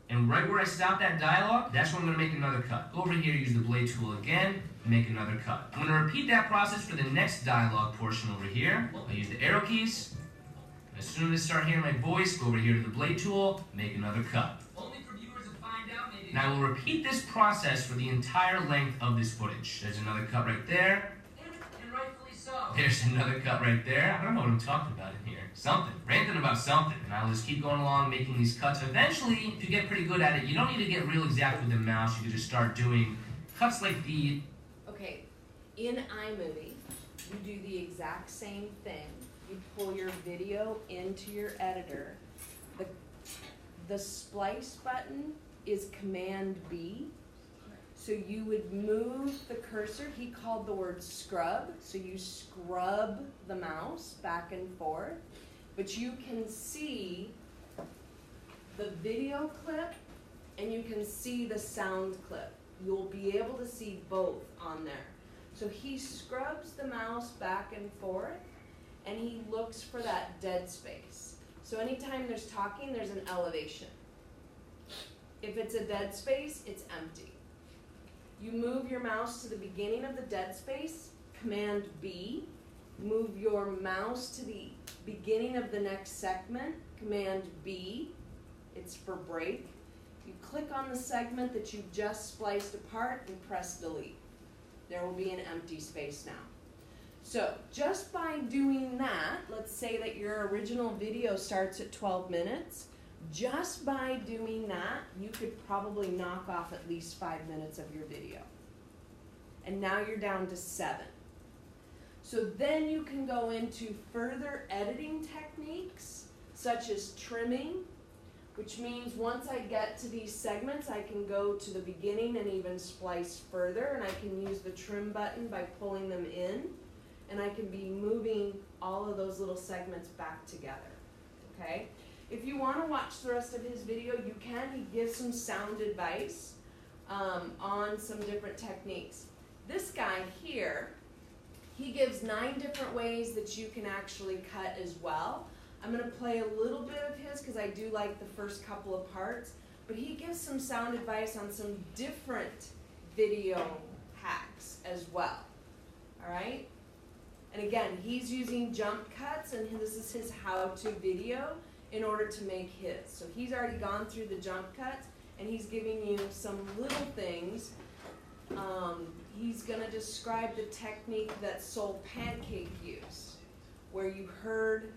And right where I stop that dialogue, that's when I'm gonna make another cut. Go over here, use the blade tool again, and make another cut. I'm gonna repeat that process for the next dialogue portion over here. I use the arrow keys. As soon as I start hearing my voice, go over here to the blade tool, make another cut. Only for viewers to find out, maybe. And I will repeat this process for the entire length of this footage. There's another cut right there. And rightfully so. There's another cut right there. I don't know what I'm talking about in here. Something. Ranting about something. And I'll just keep going along making these cuts. Eventually, if you get pretty good at it, you don't need to get real exact with the mouse. You can just start doing cuts like the... Okay, in iMovie, you do the exact same thing. You pull your video into your editor. The splice button is Command B. So you would move the cursor. He called the word scrub. So you scrub the mouse back and forth. But you can see the video clip and you can see the sound clip. You'll be able to see both on there. So he scrubs the mouse back and forth and he looks for that dead space. So anytime there's talking, there's an elevation. If it's a dead space, it's empty. You move your mouse to the beginning of the dead space, Command B. Move your mouse to the beginning of the next segment, Command B. It's for break. You click on the segment that you just spliced apart and press delete. There will be an empty space now. So just by doing that, let's say that your original video starts at 12 minutes. Just by doing that, you could probably knock off at least 5 minutes of your video. And now you're down to 7. So then you can go into further editing techniques, such as trimming, which means once I get to these segments, I can go to the beginning and even splice further, and I can use the trim button by pulling them in, and I can be moving all of those little segments back together, okay? If you want to watch the rest of his video, you can. He gives some sound advice on some different techniques. This guy here, he gives 9 different ways that you can actually cut as well. I'm going to play a little bit of his because I do like the first couple of parts, but he gives some sound advice on some different video hacks as well. All right? And again, he's using jump cuts, and this is his how-to video in order to make his. So he's already gone through the jump cuts, and he's giving you some little things. He's going to describe the technique that Soul Pancake used, where you heard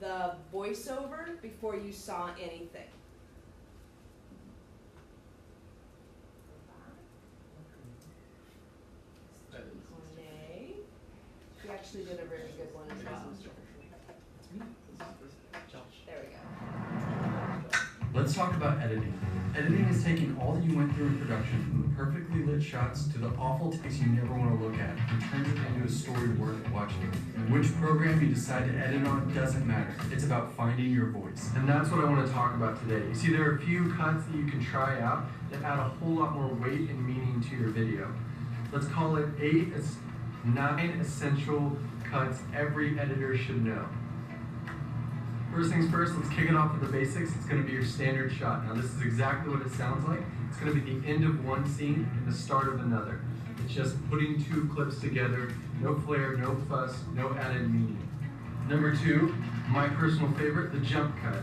the voiceover before you saw anything. Cornet. He actually did a very good one as well. There we go. Let's talk about editing. Editing is taking all that you went through in production, from the perfectly lit shots to the awful takes you never want to look at, and turns it into a story worth watching. And which program you decide to edit on doesn't matter. It's about finding your voice. And that's what I want to talk about today. You see, there are a few cuts that you can try out that add a whole lot more weight and meaning to your video. Let's call it 9 essential cuts every editor should know. First things first, let's kick it off with the basics. It's going to be your standard shot. Now this is exactly what it sounds like. It's going to be the end of one scene and the start of another. It's just putting 2 clips together, no flair, no fuss, no added meaning. Number 2, my personal favorite, the jump cut.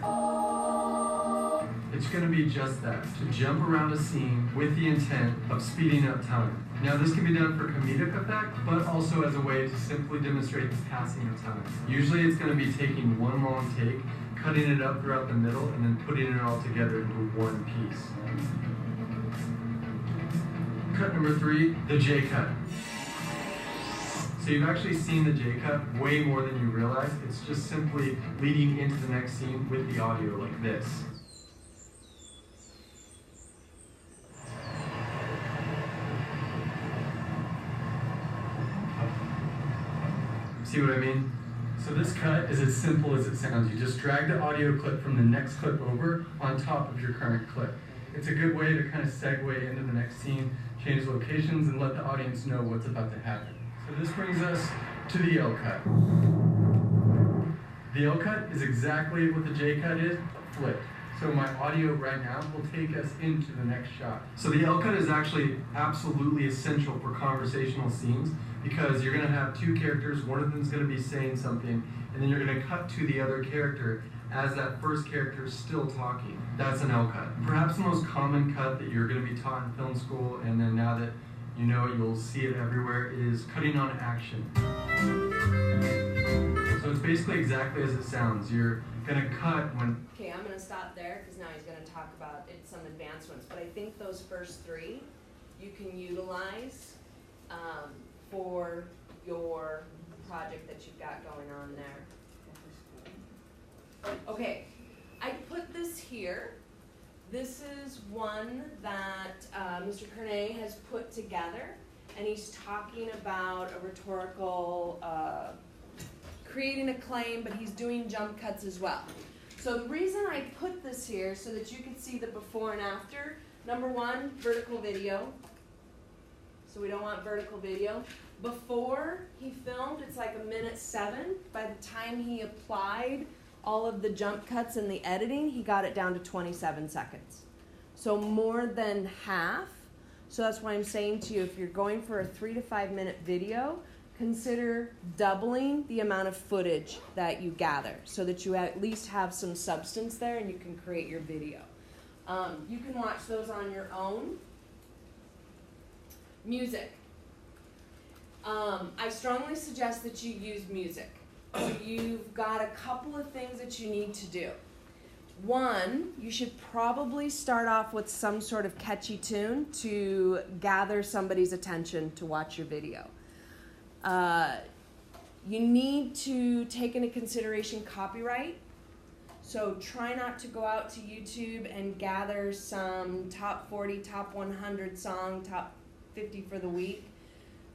It's going to be just that, to jump around a scene with the intent of speeding up time. Now this can be done for comedic effect, but also as a way to simply demonstrate the passing of time. Usually it's going to be taking one long take, cutting it up throughout the middle, and then putting it all together into one piece. Cut number 3, the J cut. So you've actually seen the J cut way more than you realize. It's just simply leading into the next scene with the audio like this. See what I mean? So this cut is as simple as it sounds. You just drag the audio clip from the next clip over on top of your current clip. It's a good way to kind of segue into the next scene, change locations, and let the audience know what's about to happen. So this brings us to the L cut. The L cut is exactly what the J cut is, flipped. So my audio right now will take us into the next shot. So the L cut is actually absolutely essential for conversational scenes because you're going to have two characters, one of them is going to be saying something, and then you're going to cut to the other character as that first character is still talking. That's an L cut. Perhaps the most common cut that you're going to be taught in film school, and then now that you know it, you'll see it everywhere, is cutting on action. So it's basically exactly as it sounds. You're going to cut when... Okay, I'm going to stop there because now he's going to talk about some advanced ones. But I think those first 3 you can utilize for your project that you've got going on there. Okay, I put this here. This is one that Mr. Kernay has put together, and he's talking about a rhetorical, creating a claim, but he's doing jump cuts as well. So the reason I put this here so that you can see the before and after, number 1, vertical video. So we don't want vertical video. Before he filmed, it's like 1:07. By the time he applied all of the jump cuts and the editing, he got it down to 27 seconds. So more than half. So that's why I'm saying to you, if you're going for a 3 to 5 minute video, consider doubling the amount of footage that you gather so that you at least have some substance there and you can create your video. You can watch those on your own. Music. I strongly suggest that you use music. So you've got a couple of things that you need to do. One, you should probably start off with some sort of catchy tune to gather somebody's attention to watch your video. You need to take into consideration copyright. So try not to go out to YouTube and gather some top 40, top 100 song, top 50 for the week.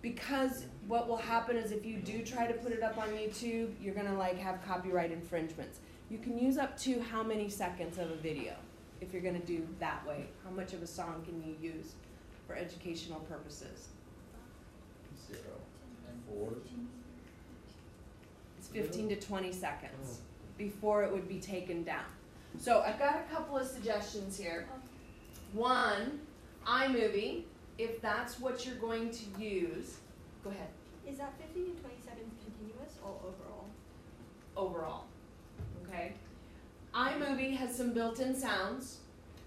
Because what will happen is if you do try to put it up on YouTube, you're going to have copyright infringements. You can use up to how many seconds of a video if you're going to do that way? How much of a song can you use for educational purposes? 0 and 4. It's 15 to 20 seconds before it would be taken down. So I've got a couple of suggestions here. One, iMovie. If that's what you're going to use, go ahead. Is that 15 to 20 seconds continuous or overall? Overall, okay? iMovie has some built-in sounds.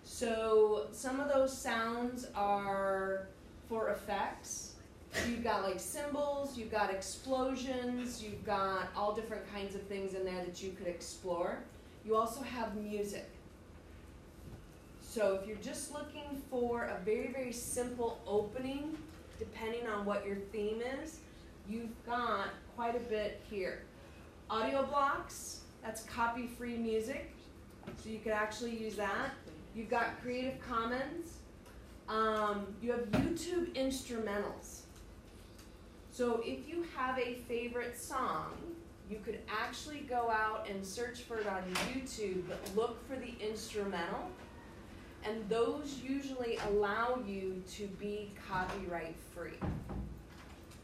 So some of those sounds are for effects. You've got cymbals, you've got explosions, you've got all different kinds of things in there that you could explore. You also have music. So if you're just looking for a very, very simple opening, depending on what your theme is, you've got quite a bit here. Audio blocks, that's copy-free music, so you could actually use that. You've got Creative Commons. You have YouTube instrumentals. So if you have a favorite song, you could actually go out and search for it on YouTube, but look for the instrumental. And those usually allow you to be copyright free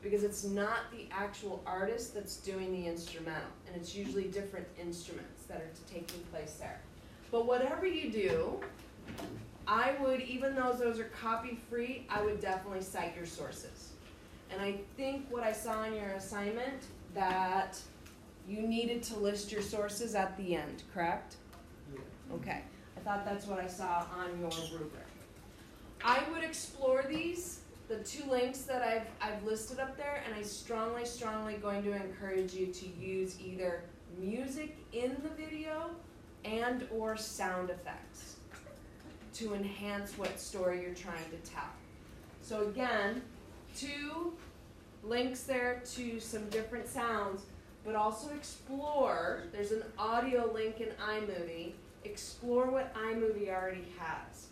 because it's not the actual artist that's doing the instrumental, and it's usually different instruments that are taking place there. But whatever you do, I would, even though those are copy free, I would definitely cite your sources. And I think what I saw in your assignment that you needed to list your sources at the end, correct? Yeah. Okay. I thought that's what I saw on your rubric. I would explore these, the 2 links that I've listed up there, and I strongly going to encourage you to use either music in the video and or sound effects to enhance what story you're trying to tell. So again, 2 links there to some different sounds, but also explore, there's an audio link in iMovie, explore what iMovie already has.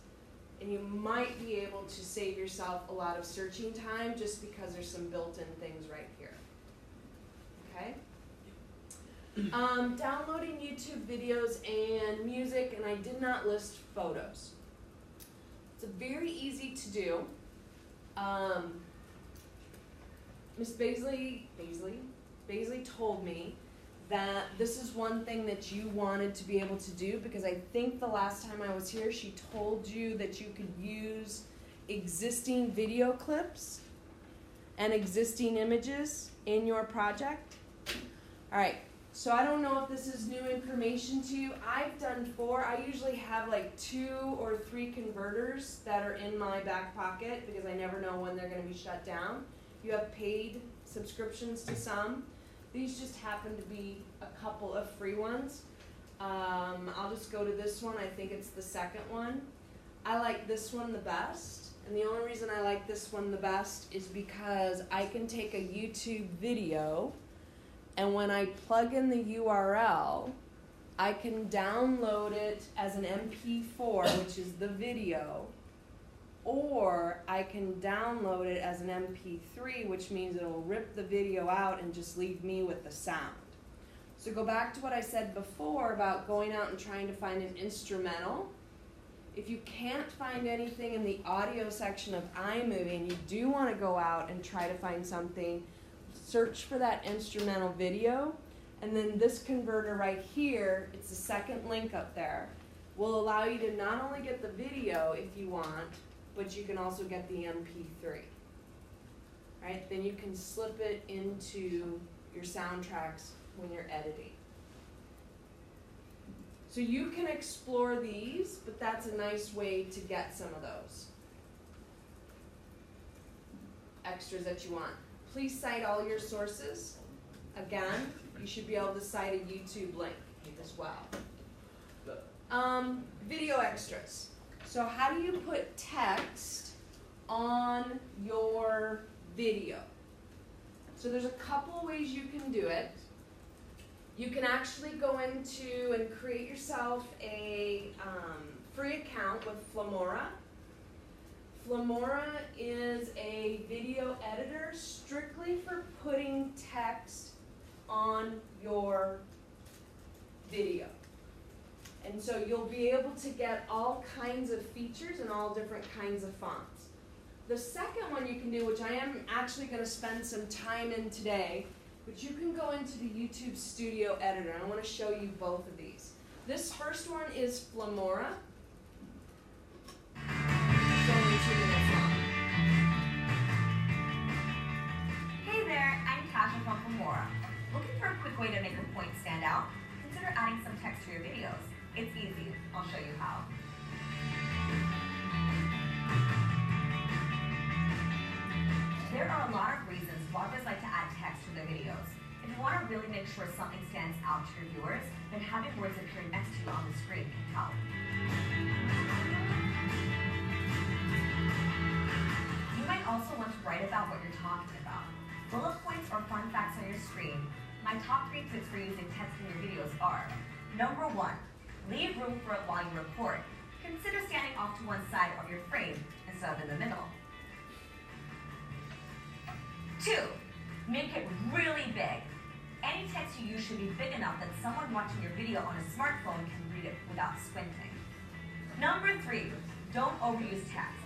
And you might be able to save yourself a lot of searching time just because there's some built-in things right here. Okay? Downloading YouTube videos and music, and I did not list photos. It's very easy to do. Miss Baisley told me that this is one thing that you wanted to be able to do, because I think the last time I was here she told you that you could use existing video clips and existing images in your project. Alright, so I don't know if this is new information to you. I've done 4. I usually have like 2 or 3 converters that are in my back pocket because I never know when they're going to be shut down. You have paid subscriptions to some. These just happen to be a couple of free ones. I'll just go to this one. I think it's the second one. I like this one the best. And the only reason I like this one the best is because I can take a YouTube video, and when I plug in the URL, I can download it as an MP4, which is the video, or I can download it as an MP3, which means it'll rip the video out and just leave me with the sound. So go back to what I said before about going out and trying to find an instrumental. If you can't find anything in the audio section of iMovie and you do want to go out and try to find something, search for that instrumental video, and then this converter right here, it's the second link up there, will allow you to not only get the video if you want, but you can also get the MP3. Right? Then you can slip it into your soundtracks when you're editing. So you can explore these, but that's a nice way to get some of those extras that you want. Please cite all your sources. Again, you should be able to cite a YouTube link as well. Video extras. So how do you put text on your video? So there's a couple ways you can do it. You can actually go into and create yourself a free account with Filmora. Filmora is a video editor strictly for putting text on your video. And so you'll be able to get all kinds of features and all different kinds of fonts. The second one you can do, which I am actually going to spend some time in today, but you can go into the YouTube Studio Editor. I want to show you both of these. This first one is Filmora. Hey there, I'm Tasha from Filmora. Looking for a quick way to make a point stand out? Consider adding some text to your videos. It's easy. I'll show you how. There are a lot of reasons bloggers like to add text to their videos. If you want to really make sure something stands out to your viewers, then having words appearing next to you on the screen can help. You might also want to write about what you're talking about. Bullet points or fun facts on your screen. My top 3 tips for using text in your videos are: number 1, leave room for it while you record. Consider standing off to one side of your frame instead of in the middle. 2, make it really big. Any text you use should be big enough that someone watching your video on a smartphone can read it without squinting. Number 3, don't overuse text.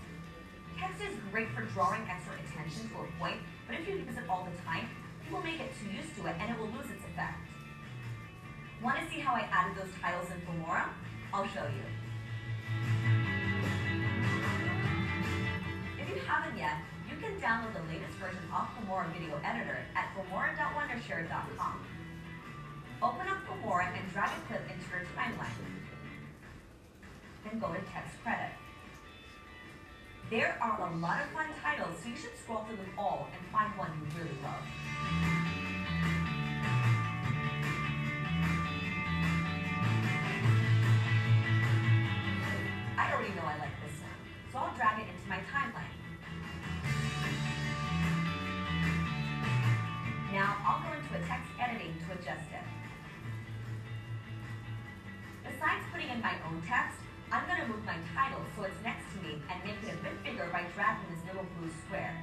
Text is great for drawing extra attention to a point, but if you use it all the time, you will make it too used to it and it will lose its effect. Want to see how I added those titles in Filmora? I'll show you. If you haven't yet, you can download the latest version of Filmora Video Editor at filmora.wondershare.com. Open up Filmora and drag a clip into your timeline. then go to text credit. There are a lot of fun titles, so you should scroll through them all and find one you really love. I already know I like this now, so I'll drag it into my timeline. Now I'll go into a text editing to adjust it. Besides putting in my own text, I'm going to move my title so it's next to me and make it a bit bigger by dragging this little blue square.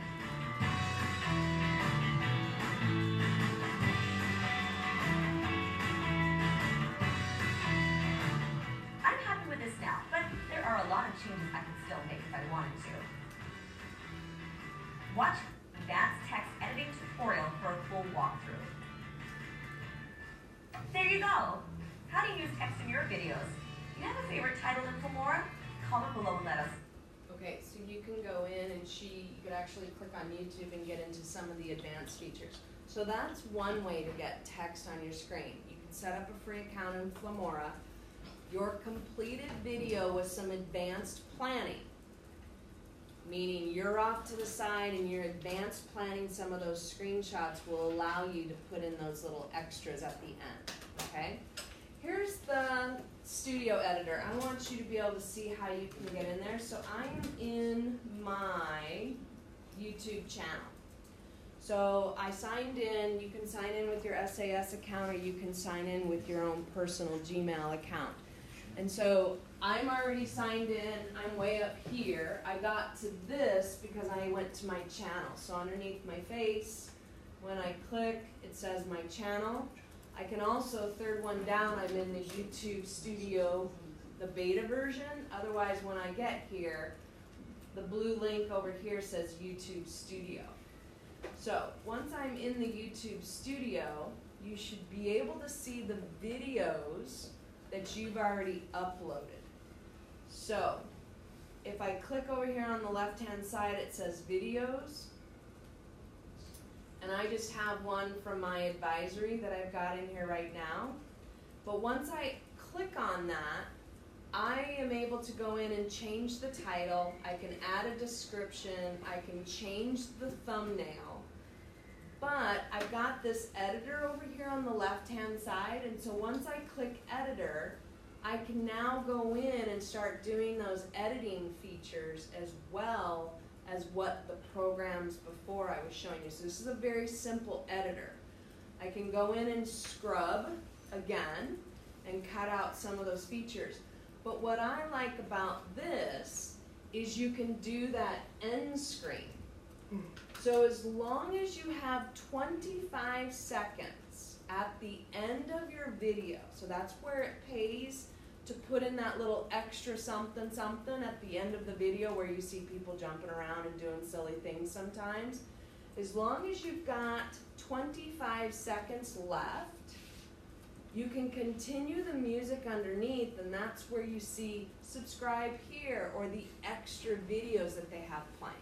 I'm happy with this now, but there are a lot of changes I could still make if I wanted to. Watch Advanced Text Editing tutorial for a full walkthrough. There you go! How do you use text in your videos? Do you have a favorite title in Filmora? Comment below and let us. Okay, so you can go in and you could actually click on YouTube and get into some of the advanced features. So that's one way to get text on your screen. You can set up a free account in Filmora. Your completed video with some advanced planning, meaning you're off to the side and you're advanced planning some of those screenshots will allow you to put in those little extras at the end, okay? Here's the studio editor. I want you to be able to see how you can get in there. So I'm in my YouTube channel. So I signed in. You can sign in with your SAS account or you can sign in with your own personal Gmail account. And so I'm already signed in. I'm way up here. I got to this because I went to my channel. So underneath my face, when I click, it says my channel. I can also, third one down, I'm in the YouTube Studio, the beta version. Otherwise, when I get here, the blue link over here says YouTube Studio. So once I'm in the YouTube Studio, you should be able to see the videos that you've already uploaded. So if I click over here on the left-hand side, it says videos. And I just have one from my advisory that I've got in here right now. But once I click on that, I am able to go in and change the title. I can add a description. I can change the thumbnail. But I've got this editor over here on the left-hand side. And so once I click editor, I can now go in and start doing those editing features as well as what the programs before I was showing you. So this is a very simple editor. I can go in and scrub again and cut out some of those features. But what I like about this is you can do that end screen. So as long as you have 25 seconds at the end of your video, so that's where it pays to put in that little extra something something at the end of the video where you see people jumping around and doing silly things sometimes. As long as you've got 25 seconds left, you can continue the music underneath, and that's where you see subscribe here or the extra videos that they have playing.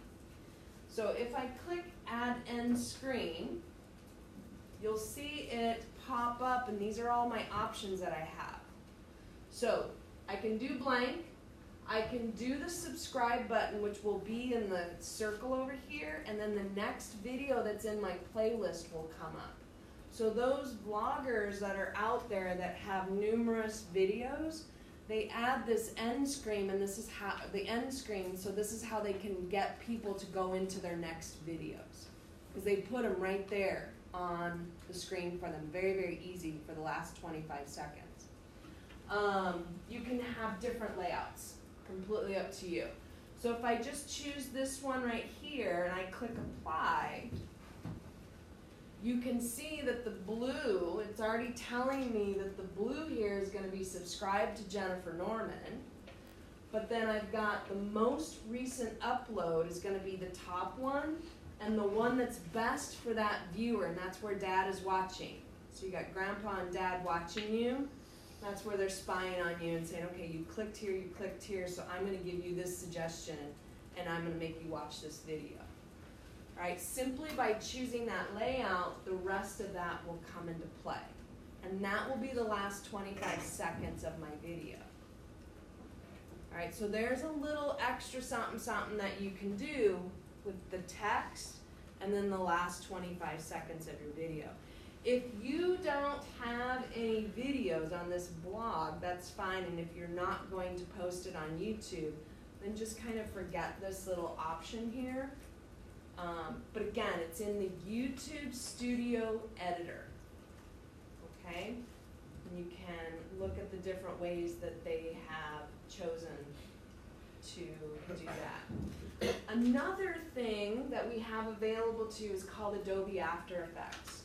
So if I click add end screen, you'll see it pop up, and these are all my options that I have. So I can do blank, I can do the subscribe button, which will be in the circle over here, and then the next video that's in my playlist will come up. So those vloggers that are out there that have numerous videos, they add this end screen, and this is how the end screen, so this is how they can get people to go into their next videos. Because they put them right there on the screen for them. Very, very easy for the last 25 seconds. You can have different layouts, completely up to you. So if I just choose this one right here and I click apply, you can see that the blue, it's already telling me that the blue here is going to be subscribed to Jennifer Norman. But then I've got the most recent upload is going to be the top one and the one that's best for that viewer, and that's where Dad is watching. So you got Grandpa and Dad watching you. That's where they're spying on you and saying, okay, you clicked here, so I'm going to give you this suggestion, and I'm going to make you watch this video. All right, simply by choosing that layout, the rest of that will come into play. And that will be the last 25 seconds of my video. Alright, so there's a little extra something that you can do with the text and then the last 25 seconds of your video. If you don't have any videos on this blog, that's fine, and if you're not going to post it on YouTube, then just kind of forget this little option here. But again, it's in the YouTube Studio Editor, okay? And you can look at the different ways that they have chosen to do that. Another thing that we have available to you is called Adobe After Effects.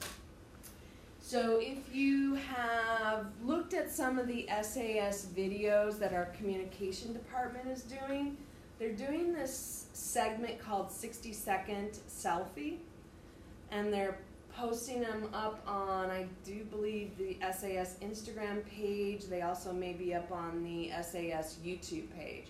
So if you have looked at some of the SAS videos that our communication department is doing, they're doing this segment called 60-second selfie, and they're posting them up on, I do believe, the SAS Instagram page. They also may be up on the SAS YouTube page.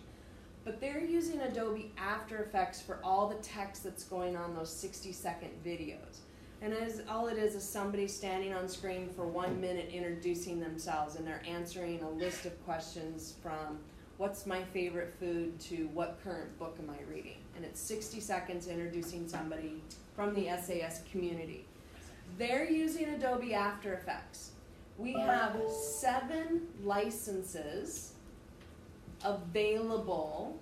But they're using Adobe After Effects for all the text that's going on those 60-second videos. And all it is somebody standing on screen for 1 minute introducing themselves, and they're answering a list of questions from what's my favorite food to what current book am I reading. And it's 60 seconds introducing somebody from the SAS community. They're using Adobe After Effects. We have 7 licenses available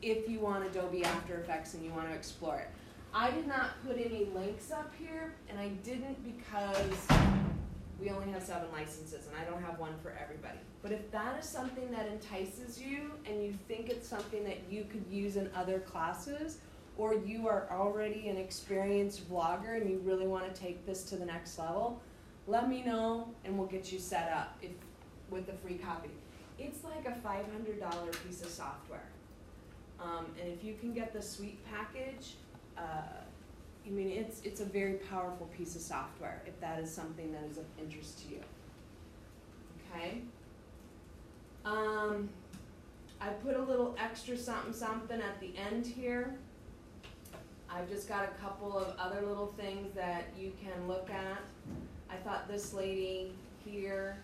if you want Adobe After Effects and you want to explore it. I did not put any links up here, and I didn't because we only have 7 licenses and I don't have one for everybody. But if that is something that entices you and you think it's something that you could use in other classes, or you are already an experienced vlogger and you really want to take this to the next level, let me know and we'll get you set up with a free copy. It's like a $500 piece of software. And if you can get the suite package, I mean, it's a very powerful piece of software if that is something that is of interest to you. Okay? I put a little extra something at the end here. I've just got a couple of other little things that you can look at. I thought this lady here,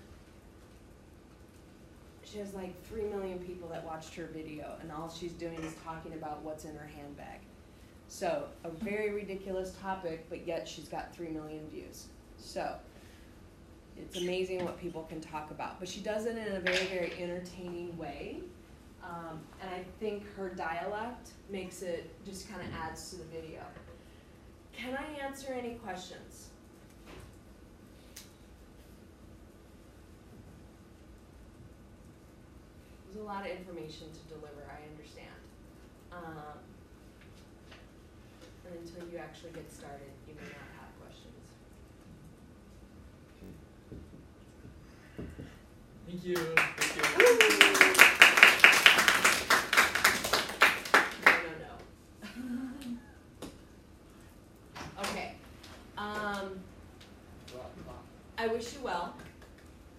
she has like 3 million people that watched her video, and all she's doing is talking about what's in her handbag. So, a very ridiculous topic, but yet she's got 3 million views. So, it's amazing what people can talk about. But she does it in a very, very entertaining way. And I think her dialect makes it, just kind of adds to the video. Can I answer any questions? There's a lot of information to deliver, I understand. And until you actually get started, you may not have questions. Thank you. Thank you. No. Okay. I wish you well.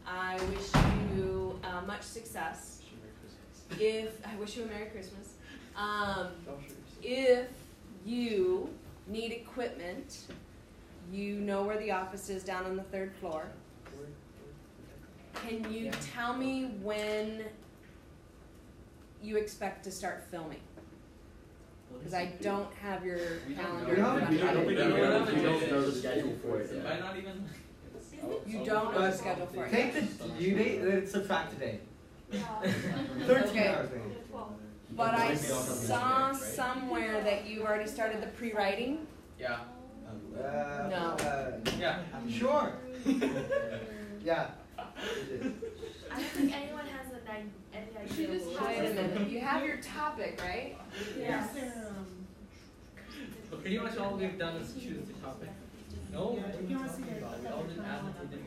I wish you much success. I wish you a Merry Christmas. If you need equipment, you know where the office is, down on the 3rd floor. Can you tell me when you expect to start filming? Because I don't have your calendar. We don't know the schedule for it. Might not even. You don't know the schedule for it. Take the due date and then subtract the day. 13 hours. But I saw somewhere that you already started the pre-writing. Yeah. No. Yeah. Sure. Yeah. I don't think anyone has any idea. Wait a minute. You have your topic, right? Yes. Pretty much all we've done is choose the topic. No, what are you talking about? We all did advocated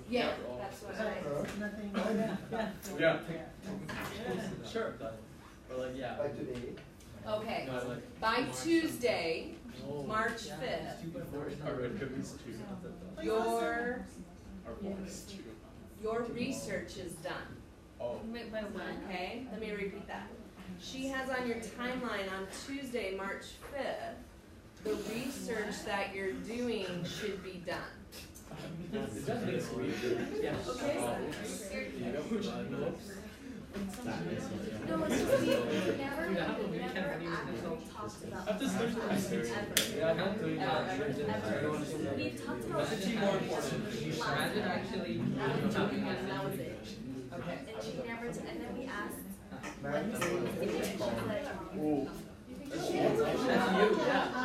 Yeah, that's what I Yeah. Sure. Or like, yeah. By today. Okay. No, like, By Tuesday, March 5th, your research is done. Oh. Okay, let me repeat that. She has on your timeline on Tuesday, March 5th, the research that you're doing should be done. Is that next week? Yeah. Okay. No, it's just we never actually talked about After Thursday, We've talked about What's the more important? Imagine actually talking and that was it. Okay. And she never, and then we asked what the same thing is. She's like, That's you, yeah.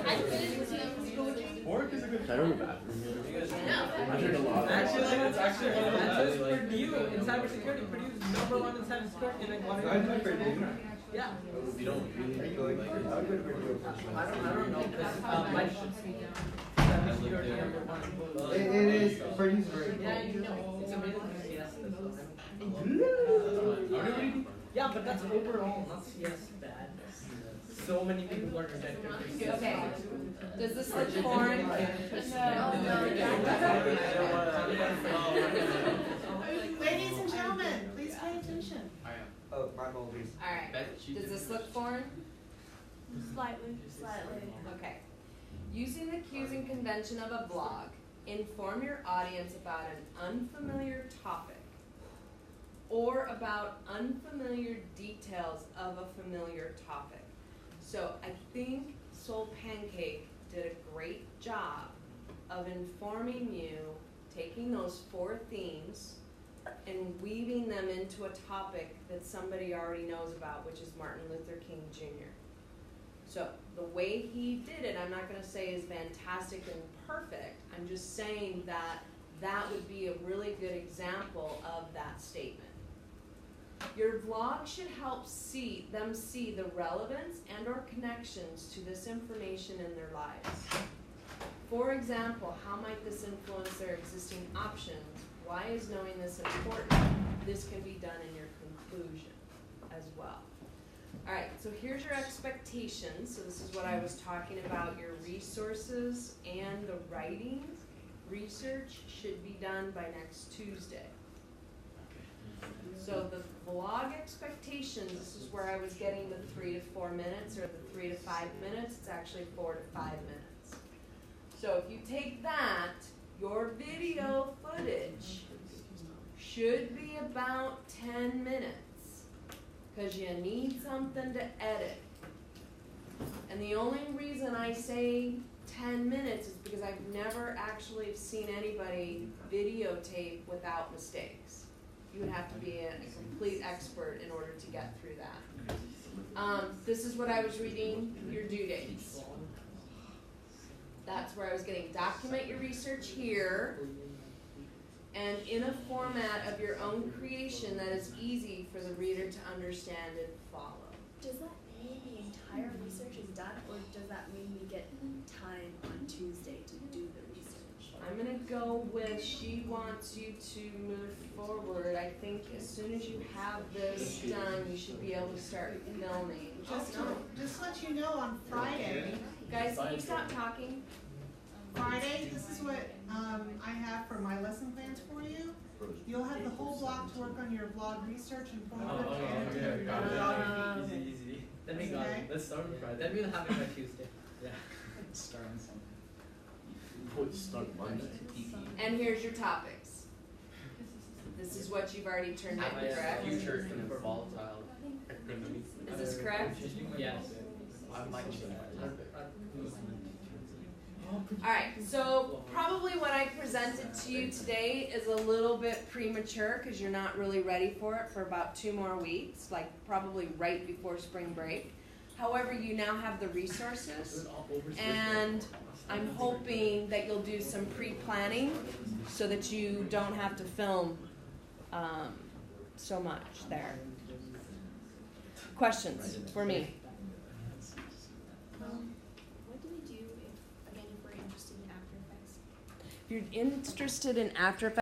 I finished with you. Work is a good. I don't know bathroom here. I drink a lot. Actually, it's actually one of the best. Purdue in cybersecurity. Purdue's #1 in cybersecurity. And I do Purdue. yeah. You don't really like it. I would go to Purdue personally. I don't know because my cybersecurity #1. It is. Purdue's great. Yeah, you know, it's amazing. Yes, yeah, but that's overall, not CS bad. So many people are rejected. Okay. Does this look foreign? Ladies and gentlemen, please pay attention. Oh, my apologies. Alright. Does this look foreign? Slightly. Okay. Using the cues and convention of a blog, inform your audience about an unfamiliar topic or about unfamiliar details of a familiar topic. So I think Soul Pancake did a great job of informing you, taking those 4 themes and weaving them into a topic that somebody already knows about, which is Martin Luther King Jr. So the way he did it, I'm not going to say is fantastic and perfect. I'm just saying that that would be a really good example of that statement. Your vlog should help them see the relevance and or connections to this information in their lives. For example, how might this influence their existing options? Why is knowing this important? This can be done in your conclusion as well. All right, so here's your expectations. So this is what I was talking about, your resources and the writing. Research should be done by next Tuesday. So the vlog expectations, this is where I was getting the 3 to 4 minutes or the 3 to 5 minutes. It's actually 4 to 5 minutes. So if you take that, your video footage should be about 10 minutes because you need something to edit. And the only reason I say 10 minutes is because I've never actually seen anybody videotape without mistakes. You would have to be a complete expert in order to get through that. This is what I was reading, your due dates. That's where I was getting document your research here and in a format of your own creation that is easy for the reader to understand and follow. Does that mean the entire research is done, or does that mean we get time on Tuesday to do the research? I'm going to go with she wants you to move forward. I think as soon as you have this done, you should be able to start filming. Just let you know, on Friday. Guys, can you stop talking? Friday, this is what I have for my lesson plans for you. You'll have the whole block to work on your blog research and forward. Easy. Then we got it. Let's start on Friday. Then we'll have it by Tuesday. Yeah. Start on something. Start Monday. And here's your topics. This is what you've already turned in, correct? Future and volatile. Is this correct? Yes. I might change my topic. Alright, so probably what I presented to you today is a little bit premature because you're not really ready for it for about 2 more weeks, like probably right before spring break. However, you now have the resources, and I'm hoping that you'll do some pre-planning so that you don't have to film so much there. Questions for me? What do we do if we're interested in After Effects? If you're interested in After Effects,